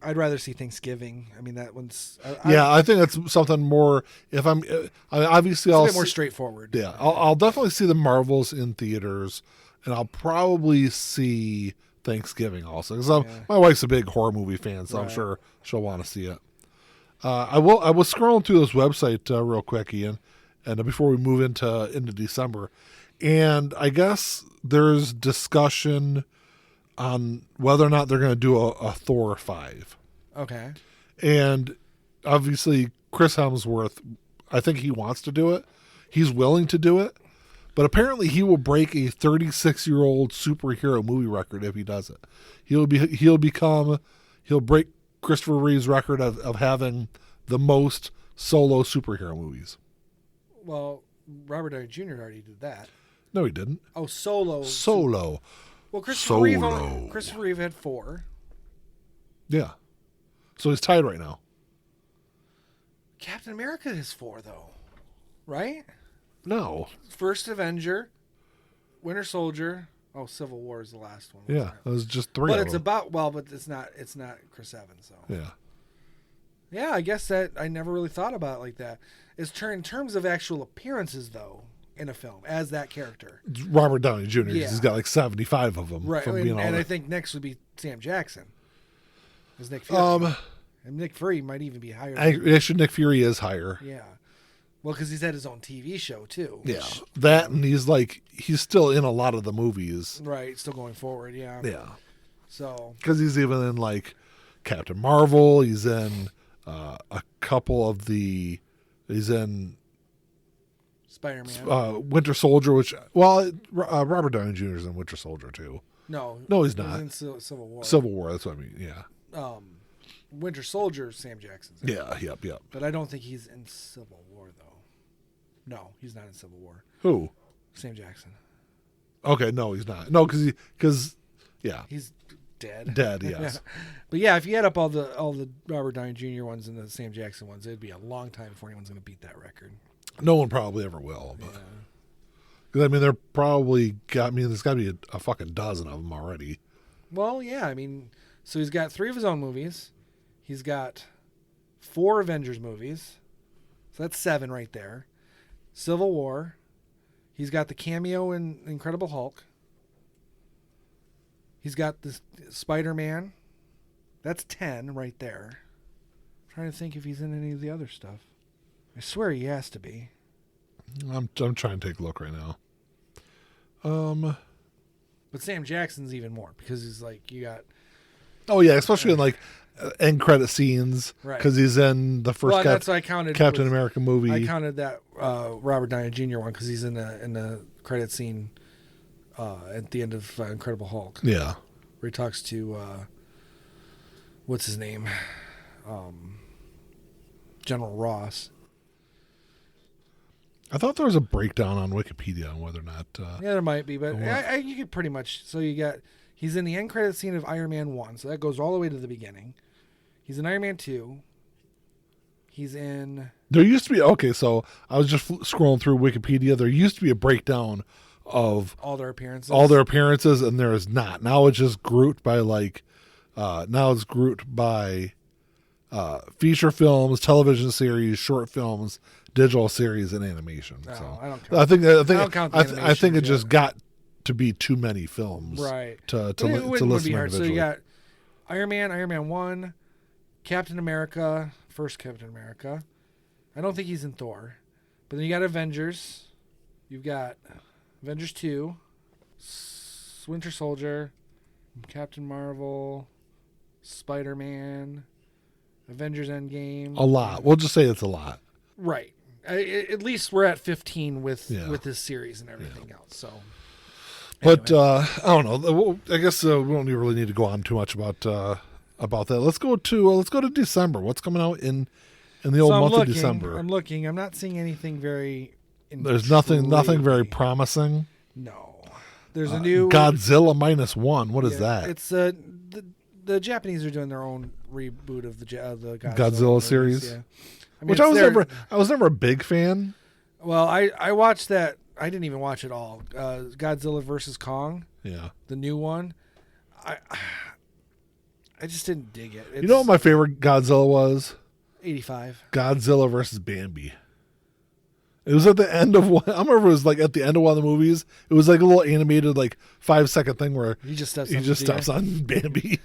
I'd rather see Thanksgiving. I mean, that one's. I think it's something more. If I'm, obviously, It's I'll a bit more straightforward. Yeah, I'll definitely see the Marvels in theaters, and I'll probably see Thanksgiving also because my wife's a big horror movie fan, so I'm sure she'll want to see it. I was scrolling through this website real quick, Ian, and before we move into December, and I guess there's discussion on whether or not they're going to do a Thor 5. Okay. And obviously, Chris Hemsworth, I think he wants to do it. He's willing to do it. But apparently he will break a 36-year-old superhero movie record if he does it. He'll break Christopher Reeve's record of having the most solo superhero movies. Well, Robert Downey Jr. already did that. No, he didn't. Oh, solo. Solo. Well, Christopher Reeve had 4. Yeah. So he's tied right now. Captain America has 4, though. Right? No. First Avenger, Winter Soldier. Oh, Civil War is the last one. Yeah, it was just 3. But it's about but it's not Chris Evans. So yeah, I guess that I never really thought about it like that. In terms of actual appearances, though, in a film as that character, Robert Downey Jr. He's got like 75 of them. Right, from being and I think next would be Sam Jackson. Is Nick Fury? And Nick Fury might even be higher. Actually, Nick Fury is higher. Yeah. Well, because he's had his own TV show too. Yeah, that and he's still in a lot of the movies. Right, still going forward. Yeah. Yeah. So. Because he's even in like Captain Marvel. He's in a couple of the. He's in Spider-Man. Winter Soldier, Robert Downey Jr. is in Winter Soldier too. No, he's not. He's in Civil War. Civil War. That's what I mean. Yeah. Winter Soldier, Sam Jackson's in. Yeah. Yep. But I don't think he's in Civil War though. No, he's not in Civil War. Who? Sam Jackson. Okay, no, he's not. No, because he's dead. Dead, yes. Yeah. But yeah, if you add up all the Robert Downey Jr. ones and the Sam Jackson ones, it'd be a long time before anyone's going to beat that record. No one probably ever will. But because I mean, they're probably there's got to be a fucking dozen of them already. Well, yeah, I mean, so he's got 3 of his own movies. He's got 4 Avengers movies. So that's 7 right there. Civil War. He's got the cameo in Incredible Hulk. He's got the Spider-Man. That's 10 right there. I'm trying to think if he's in any of the other stuff. I swear he has to be. I'm trying to take a look right now. But Sam Jackson's even more because he's like you got. Oh yeah, especially in like end credit scenes because he's in the first that's what I counted Captain America movie. I counted that Robert Downey Jr. one because he's in the credit scene at the end of Incredible Hulk. Yeah, where he talks to what's his name, General Ross. I thought there was a breakdown on Wikipedia on whether or not. Yeah, there might be, but you could pretty much. So he's in the end credit scene of Iron Man 1, so that goes all the way to the beginning. He's in Iron Man 2. He's in. There used to be so I was just scrolling through Wikipedia. There used to be a breakdown of all their appearances, and there is not. Now it's just grouped by feature films, television series, short films, digital series, and animation. No, so I don't count. I think it just got to be too many films, right? To listen individually. So you got Iron Man 1, Captain America, first Captain America. I don't think he's in Thor, but then you got Avengers. You've got Avengers 2, Winter Soldier, Captain Marvel, Spider-Man, Avengers Endgame. A lot. We'll just say it's a lot. Right. At least we're at 15 with this series and everything else. So, but I don't know. I guess we don't really need to go on too much about that. Let's go to December. What's coming out in the old month of December? I'm looking. I'm not seeing anything very. There's nothing very promising. No. There's a new Godzilla -1. What is that? It's the Japanese are doing their own reboot of the Godzilla series. Yeah. I was never a big fan. Well, I watched that I didn't even watch it all. Godzilla versus Kong, Yeah. the new one. I just didn't dig it. You know what my favorite Godzilla was? 85. Godzilla versus Bambi. It was at the end of one. I remember it was like at the end of one of the movies. It was like a little animated, like 5-second thing where He just steps. steps on Bambi.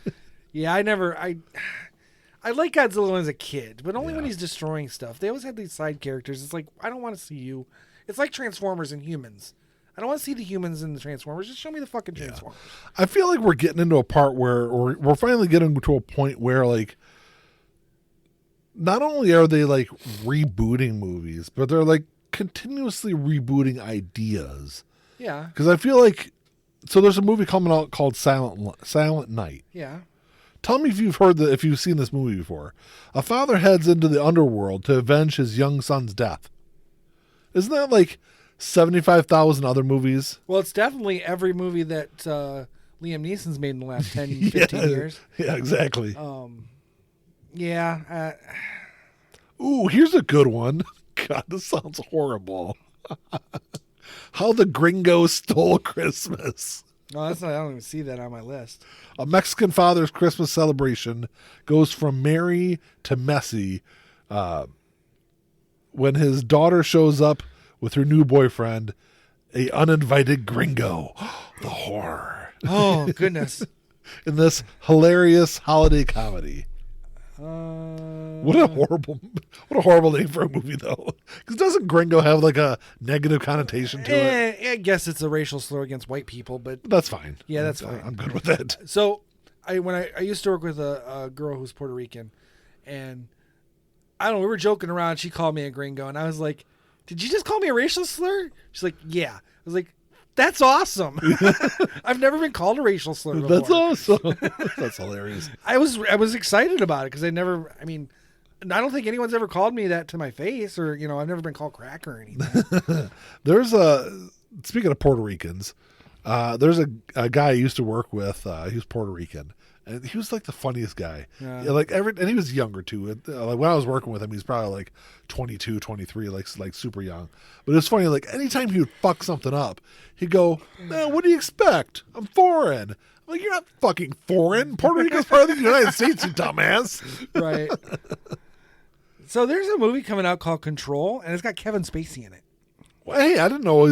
Yeah, I like Godzilla as a kid, but only when Yeah. he's destroying stuff. They always had these side characters. It's like, I don't want to see you. It's like Transformers and humans. I don't want to see the humans in the Transformers. Just show me the fucking Transformers. I feel like we're getting into a part where, or we're finally getting to a point where, like, not only are they like rebooting movies, but they're like continuously rebooting ideas. Yeah, Because I feel like, so there's a movie coming out called Silent Night. yeah. Tell me if you've seen this movie before. A father heads into the underworld to avenge his young son's death. Isn't that like 75,000 other movies? Well, it's definitely every movie that Liam Neeson's made in the last 10, 15 years. Yeah, exactly. Yeah. Ooh, here's a good one. God, this sounds horrible. How the Gringo Stole Christmas. No, that's not. I don't even see that on my list. A Mexican father's Christmas celebration goes from merry to messy when his daughter shows up with her new boyfriend, a uninvited gringo. The horror. Oh goodness. In this hilarious holiday comedy. What a horrible name for a movie, though. Because doesn't gringo have like a negative connotation to it? I guess it's a racial slur against white people, but That's fine. Yeah, that's fine. I'm good with that. so I used to work with a girl who's Puerto Rican, and I don't know, we were joking around. She called me a gringo, and I was like, "Did you just call me a racial slur?" She's like, "Yeah." I was like, "That's awesome." I've never been called a racial slur before. That's awesome. That's hilarious. I was excited about it because I don't think anyone's ever called me that to my face, or I've never been called crack or anything. Speaking of Puerto Ricans, there's a guy I used to work with. He was Puerto Rican, and he was like the funniest guy. Yeah. Yeah, and he was younger too. Like when I was working with him, he's probably like 22, 23, like super young. But it's funny. Like anytime he would fuck something up, he'd go, "Man, what do you expect? I'm foreign." I'm like, "You're not fucking foreign. Puerto Rico's part of the United States, you dumbass." Right. So there's a movie coming out called Control, and it's got Kevin Spacey in it. Well, hey, I didn't know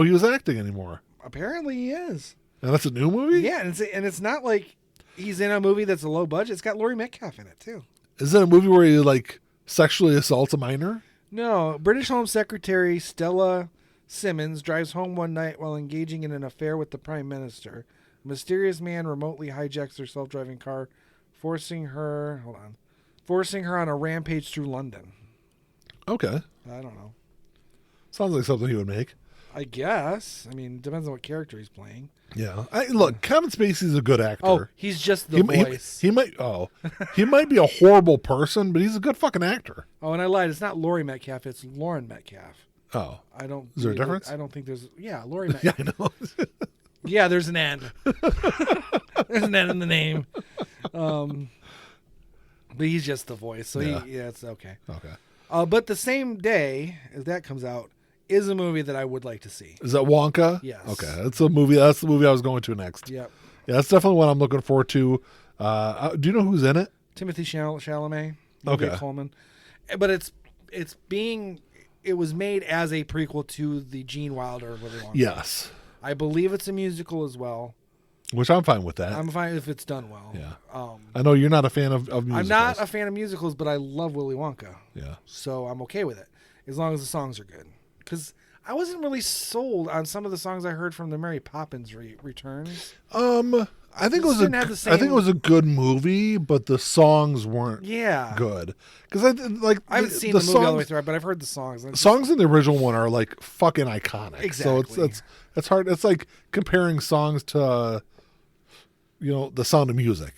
he was acting anymore. Apparently he is. And that's a new movie? Yeah, and it's not like he's in a movie that's a low budget. It's got Laurie Metcalf in it too. Is it a movie where he like sexually assaults a minor? No, British Home Secretary Stella Simmons drives home one night while engaging in an affair with the Prime Minister. A mysterious man remotely hijacks her self-driving car, forcing her on a rampage through London. Okay. I don't know. Sounds like something he would make. I guess. I mean, depends on what character he's playing. Yeah. Look, Kevin Spacey's a good actor. Oh, he's just the voice. He might be a horrible person, but he's a good fucking actor. Oh, and I lied. It's not Laurie Metcalf. It's Lauren Metcalf. Oh. I don't. Is there a difference? I don't think there's. Yeah, Laurie Metcalf. Yeah, I know. Yeah, there's an N. There's an N in the name. But he's just the voice, so Yeah. it's okay. Okay. But the same day as that comes out is a movie that I would like to see. Is that Wonka? Yes. Okay. That's the movie I was going to next. Yep. Yeah, that's definitely what I'm looking forward to. Do you know who's in it? Timothy Chalamet. Okay. Olivia Colman. But it was made as a prequel to the Gene Wilder Willy Wonka. Yes. I believe it's a musical as well. Which I'm fine with that. I'm fine if it's done well. Yeah. I know you're not a fan of musicals. I'm not a fan of musicals, but I love Willy Wonka. Yeah. So I'm okay with it as long as the songs are good. Because I wasn't really sold on some of the songs I heard from the Mary Poppins returns. I think it was a good movie, but the songs weren't good. Because I haven't seen the movie all the way through, but I've heard the songs. Songs in the original one are like fucking iconic. Exactly. So it's hard. It's like comparing songs to The Sound of Music.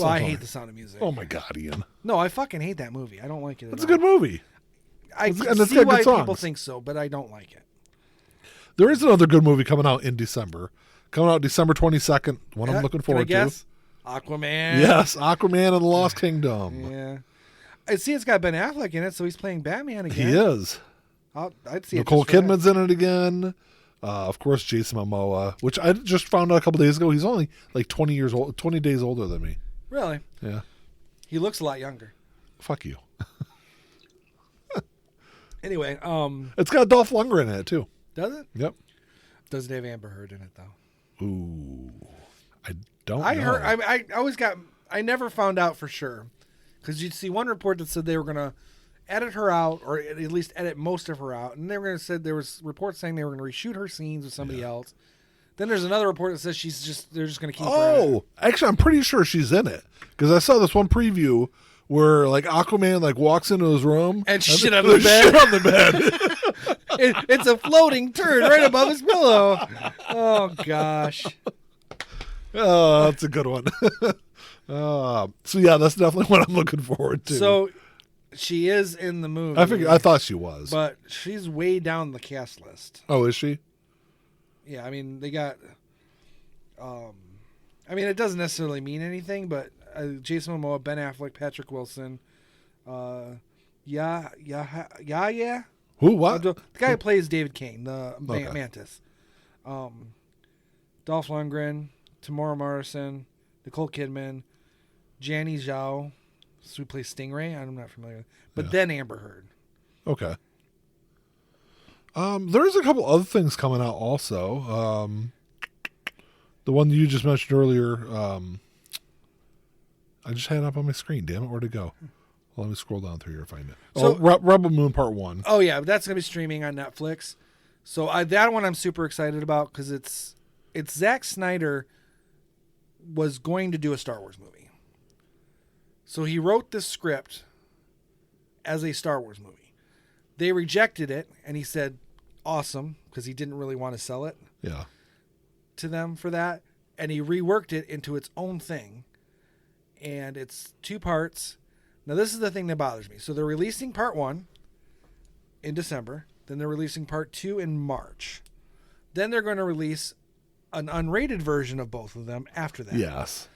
I hate The Sound of Music. Oh my God, Ian. No, I fucking hate that movie. I don't like it. It's a good movie. I can it's see got why good songs. people think so, but I don't like it. There is another good movie coming out in December. Coming out December 22nd. One I'm looking forward to. Aquaman. Yes, Aquaman and the Lost Kingdom. Yeah. I see it's got Ben Affleck in it, so he's playing Batman again. He is. I'd see Nicole it. Just for that. Kidman's in it again. Of course, Jason Momoa, which I just found out a couple days ago. He's only like 20 years old, 20 days older than me. Really? Yeah. He looks a lot younger. Fuck you. Anyway, It's got Dolph Lundgren in it too. does it? Yep. Doesn't have Amber Heard in it though. Ooh, I don't. I know. heard. I always got. I never found out for sure, because you'd see one report that said they were gonna edit her out, or at least edit most of her out, and they were gonna said there was reports saying they were gonna reshoot her scenes with somebody else. Then there's another report that says they're just gonna keep. her in it. Actually, I'm pretty sure she's in it because I saw this one preview where like Aquaman like walks into his room And shit on the bed. Shit on the bed. It's a floating turd right above his pillow. Oh gosh. Oh, that's a good one. So yeah, that's definitely what I'm looking forward to. So she is in the movie. I thought she was, but she's way down the cast list. oh, is she? Yeah, I mean they got. I mean it doesn't necessarily mean anything, but Jason Momoa, Ben Affleck, Patrick Wilson, yeah. Who? What? The guy who plays David Kane, the Okay. Mantis. Dolph Lundgren, Tamora Morrison, Nicole Kidman, Janny Zhao, who plays Stingray. I'm not familiar with, but then Amber Heard. Okay. There's a couple other things coming out also. The one you just mentioned earlier. I just had it up on my screen. Damn it, where'd it go? Well, let me scroll down through here and find it. So- Rebel Moon Part 1. Oh yeah, that's gonna be streaming on Netflix. So that one I'm super excited about because it's Zack Snyder was going to do a Star Wars movie. So he wrote this script as a Star Wars movie. They rejected it, and he said, "Awesome," because he didn't really want to sell it Yeah. to them for that, and he reworked it into its own thing. And it's 2 parts. Now this is the thing that bothers me. So they're releasing part 1 in December, then they're releasing part 2 in March. Then they're going to release an unrated version of both of them after that. Yes.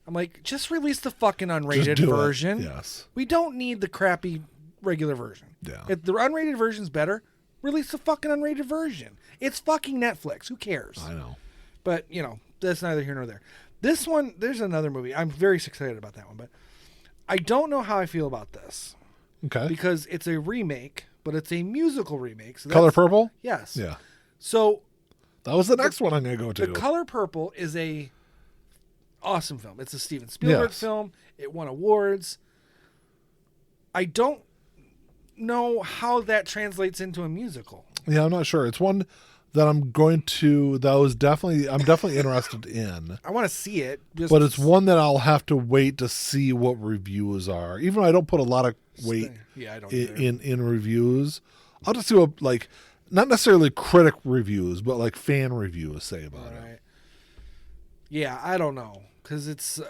I'm like, just release the fucking Just unrated do it. version. Yes. We don't need the crappy regular version. Yeah. If the unrated version's better, release the fucking unrated version. It's fucking Netflix. Who cares? I know. But, that's neither here nor there. This one, there's another movie. I'm very excited about that one, but I don't know how I feel about this Okay. because it's a remake, but it's a musical remake. So Color Purple? Yes. Yeah. So That was the next one I'm going to go to. The Color Purple is a awesome film. It's a Steven Spielberg Yes. film. It won awards. I don't know how that translates into a musical. Yeah, I'm not sure. It's one that I'm definitely interested in. I want to see it. But it's one that I'll have to wait to see what reviews are. Even though I don't put a lot of weight Yeah, I don't either. in reviews. I'll just see what, like, not necessarily critic reviews, but like fan reviews say about All it. right. Yeah, I don't know. Because it's...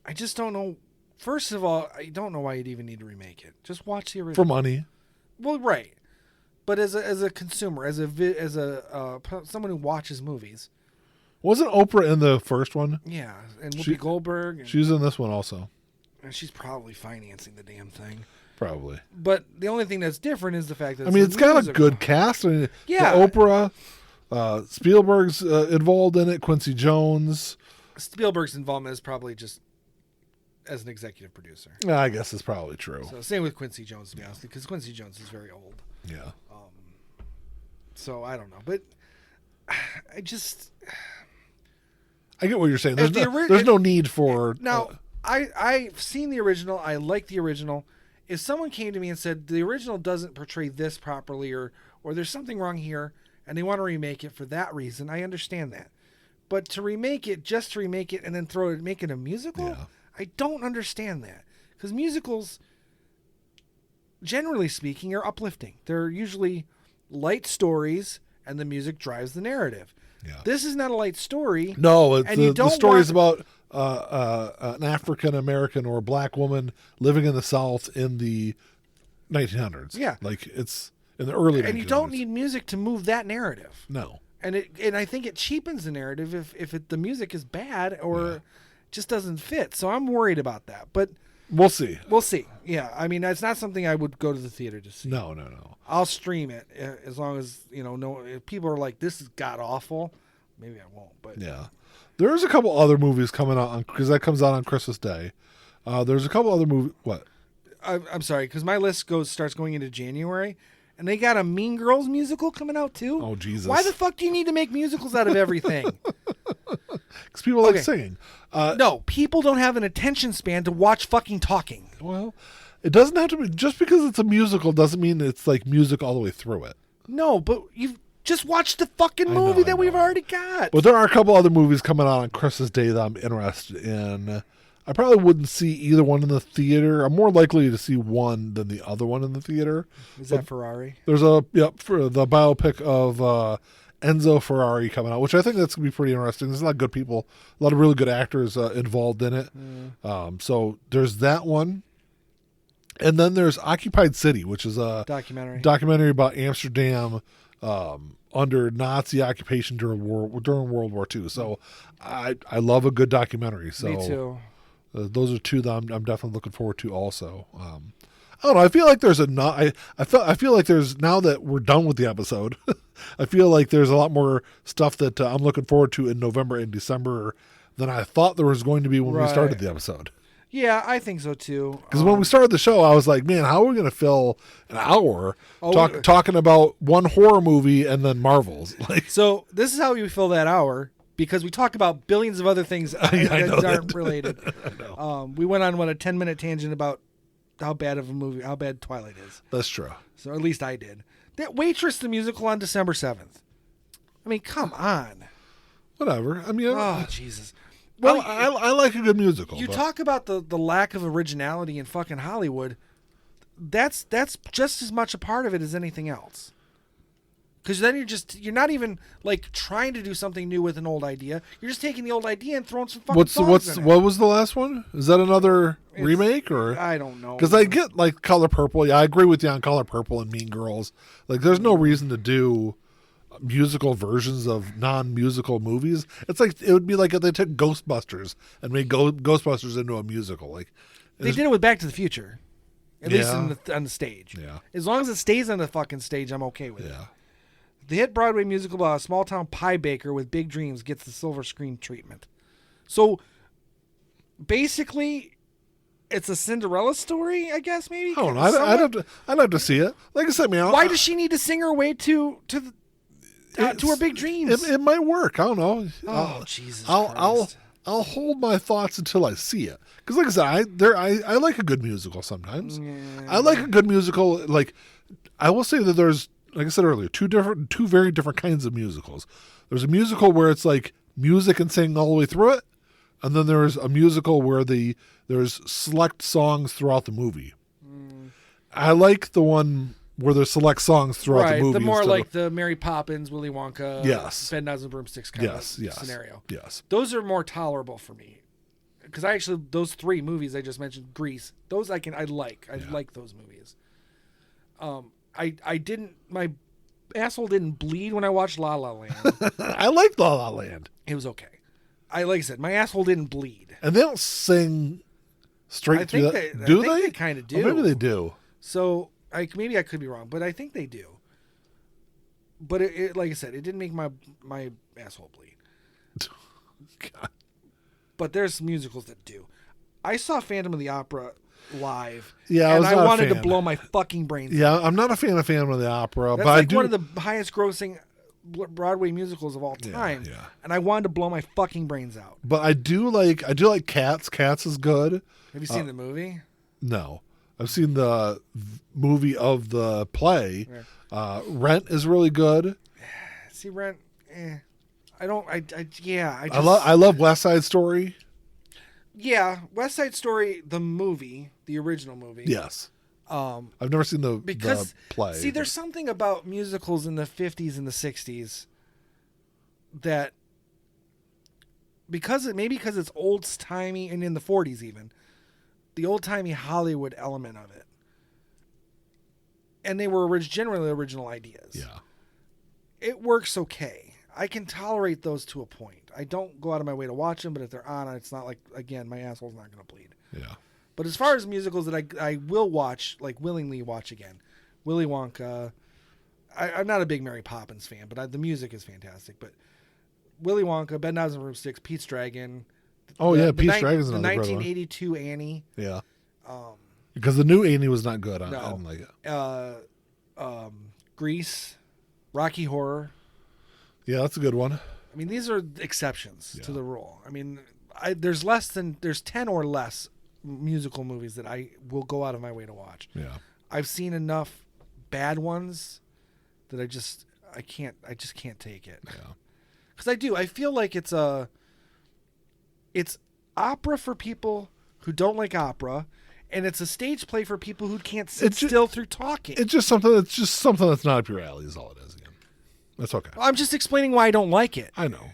I just don't know. First of all, I don't know why you'd even need to remake it. Just watch the original. For money. Well, right. But as a consumer, as someone who watches movies, Wasn't Oprah in the first one? yeah, and Whoopi She- Goldberg, and She's in this one also. she's probably financing the damn thing. Probably. But the only thing that's different is the fact that I mean, it's got a musical. good cast. I mean, Yeah. Oprah, Spielberg's involved in it. Quincy Jones. Spielberg's involvement is probably just as an executive producer. I guess it's probably true. So same with Quincy Jones, to be honest, because Quincy Jones is very old. Yeah. So I don't know, but I just I get what you're saying. There's, If the no, ori- there's if- no need for... now I've seen the original. I like the original. If someone came to me and said the original doesn't portray this properly, or there's something wrong here, and they want to remake it for that reason, I understand that. But to remake it just to remake it and then make it a musical, Yeah. I don't understand that, because musicals, generally speaking, are uplifting. They're usually light stories, and the music drives the narrative. Yeah. This is not a light story. No, it's And you the don't story is want- about an African American or a black woman living in the South in the 1900s. Yeah. Like it's in the early 1900s. And you don't need music to move that narrative. No. And I think it cheapens the narrative if the music is bad or just doesn't fit. So I'm worried about that. But We'll see. We'll see. Yeah, I mean, it's not something I would go to the theater to see. No. I'll stream it as long as no. If people are like, "This is god awful," maybe I won't. But Yeah, there's a couple other movies coming out because that comes out on Christmas Day. There's a couple other movies. What? I'm sorry, because my list starts going into January, and they got a Mean Girls musical coming out too. Oh Jesus! Why the fuck do you need to make musicals out of everything? Because people like singing. No, people don't have an attention span to watch fucking talking. Well, it doesn't have to be just because it's a musical doesn't mean it's like music all the way through it. No, but you've just watched the fucking movie that we've already got. But there are a couple other movies coming out on Christmas Day that I'm interested in. I probably wouldn't see either one in the theater. I'm more likely to see one than the other one in the theater. Is that Ferrari? There's for the biopic of Enzo Ferrari coming out, which I think that's going to be pretty interesting. There's a lot of good people, a lot of really good actors involved in it. So there's that one. And then there's Occupied City, which is a documentary about Amsterdam under Nazi occupation during World War II. So I love a good documentary. So me too. Those are two that I'm definitely looking forward to also. I don't know. I feel like there's I feel like there's, now that we're done with the episode, I feel like there's a lot more stuff that I'm looking forward to in November and December than I thought there was going to be when we started the episode. Yeah, I think so too. Because when we started the show, I was like, man, how are we going to fill an hour talking about one horror movie and then Marvels? So this is how we fill that hour, because we talk about billions of other things that aren't related. We went on a 10-minute tangent about how bad Twilight is. That's true. So at least I did. That Waitress the musical on December 7th. I mean, come on. Whatever. I mean, oh Jesus. Well, I like a good musical. You talk about the lack of originality in fucking Hollywood. That's just as much a part of it as anything else. Because then you're not even like trying to do something new with an old idea. You're just taking the old idea and throwing some fucking songs in it. What was the last one? Is that another remake or? I don't know. Because I get like Color Purple. Yeah, I agree with you on Color Purple and Mean Girls. Like, there's no reason to do musical versions of non-musical movies. It's like it would be like if they took Ghostbusters and made Ghostbusters into a musical. Like they did it with Back to the Future, at least on the stage. Yeah. As long as it stays on the fucking stage, I'm okay with it. Yeah. The hit Broadway musical about a small-town pie baker with big dreams gets the silver screen treatment. So, basically, it's a Cinderella story, I guess, maybe? I don't know. I'd have to see it. Like I said, man. Why does she need to sing her way to her big dreams? It might work. I don't know. Oh, Jesus Christ. I'll hold my thoughts until I see it. Because like I said, I like a good musical sometimes. Yeah. I like a good musical. Like, I will say that there's, like I said earlier, two very different kinds of musicals. There's a musical where it's like music and singing all the way through it, and then there's a musical where there's select songs throughout the movie. I like the one where there's select songs throughout the movie. The more like the Mary Poppins, Willy Wonka, Bedknobs and Broomsticks kind of scenario. Yes. Those are more tolerable for me. Because those three movies I just mentioned, Grease, those I like. I like those movies. My asshole didn't bleed when I watched La La Land. I liked La La Land. It was okay. Like I said, my asshole didn't bleed. And they don't sing straight through that. Do they? They kind of do. Maybe they do. So maybe I could be wrong, but I think they do. But it like I said, it didn't make my asshole bleed. God. But there's musicals that do. I saw Phantom of the Opera live. Yeah, and I wanted to blow my fucking brains out. Yeah, I'm not a fan of Phantom of the Opera, That's but like I do. One of the highest grossing Broadway musicals of all time. Yeah. And I wanted to blow my fucking brains out. But I do like Cats. Cats is good. Have you seen the movie? No. I've seen the movie of the play. Rent is really good. See, Rent, I love West Side Story. Yeah, West Side Story, the movie, the original movie. Yes. I've never seen the play. See, there's something about musicals in the 50s and the 60s that because it's old-timey, and in the 40s even, the old-timey Hollywood element of it. And they were generally original ideas. Yeah. It works okay. I can tolerate those to a point. I don't go out of my way to watch them, but if they're on, it's not like, again, my asshole's not going to bleed. Yeah. But as far as musicals that I will watch, like willingly watch again, Willy Wonka. I'm not a big Mary Poppins fan, but the music is fantastic. But Willy Wonka, Bedknobs and Broomsticks, Pete's Dragon. Pete's Dragon's the another great one. 1982 Annie. Yeah. Because the new Annie was not good. I No. didn't like it. Grease, Rocky Horror. Yeah, that's a good one. I mean, these are exceptions to the rule. I mean, there's 10 or less musical movies that I will go out of my way to watch. Yeah. I've seen enough bad ones that I just can't take it. Yeah. Because I feel like it's opera for people who don't like opera, and it's a stage play for people who can't sit still through talking. It's just something that's not up your alley is all it is. Again, that's okay. I'm just explaining why I don't like it. I know.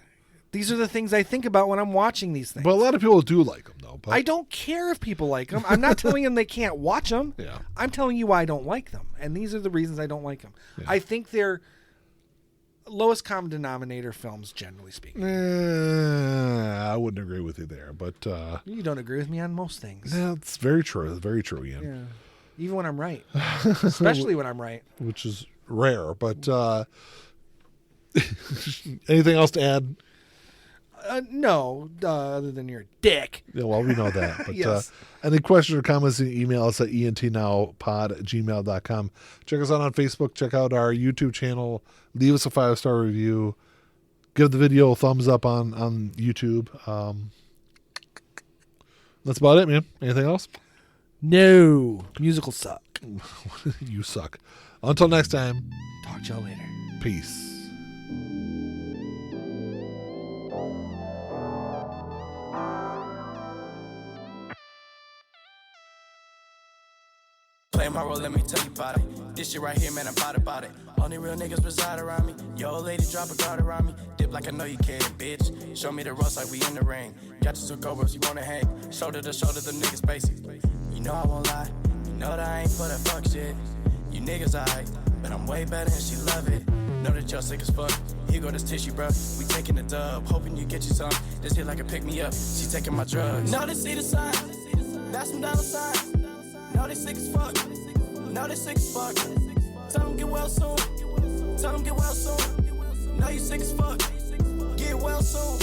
These are the things I think about when I'm watching these things. But a lot of people do like them, though. But I don't care if people like them. I'm not telling them they can't watch them. Yeah. I'm telling you why I don't like them, and these are the reasons I don't like them. Yeah. I think they're lowest common denominator films, generally speaking. I wouldn't agree with you there, but You don't agree with me on most things. that's very true. It's very true, Ian. Yeah. Even when I'm right. Especially when I'm right. Which is rare, but anything else to add? No, other than you're a dick. Yeah, well, we know that. But Yes. any questions or comments, you can email us at entnowpod@gmail.com. Check us out on Facebook. Check out our YouTube channel. Leave us a 5-star review. Give the video a thumbs up on YouTube. That's about it, man. Anything else? No. Musicals suck. You suck. Until next time, Talk to y'all later. peace. Play my role, let me tell you about it. This shit right here, man, I'm about it. Only real niggas reside around me. Yo, old lady, drop a guard around me. Dip like I know you can, bitch. Show me the ropes like we in the ring. Got you two cobras, you wanna hang. Shoulder to shoulder, them niggas basic. You know I won't lie. You know that I ain't for that fuck shit. You niggas alright, but I'm way better and she love it. Know that y'all sick as fuck. Here go this tissue, bro. We taking the dub. Hoping you get you some. This hit like a pick me up. She taking my drugs. Know they see the sign. That's some dollar signs. Know they sick as fuck. Know they sick as fuck. Tell them get well soon. Tell them get well soon. Know you sick as fuck. Get well soon.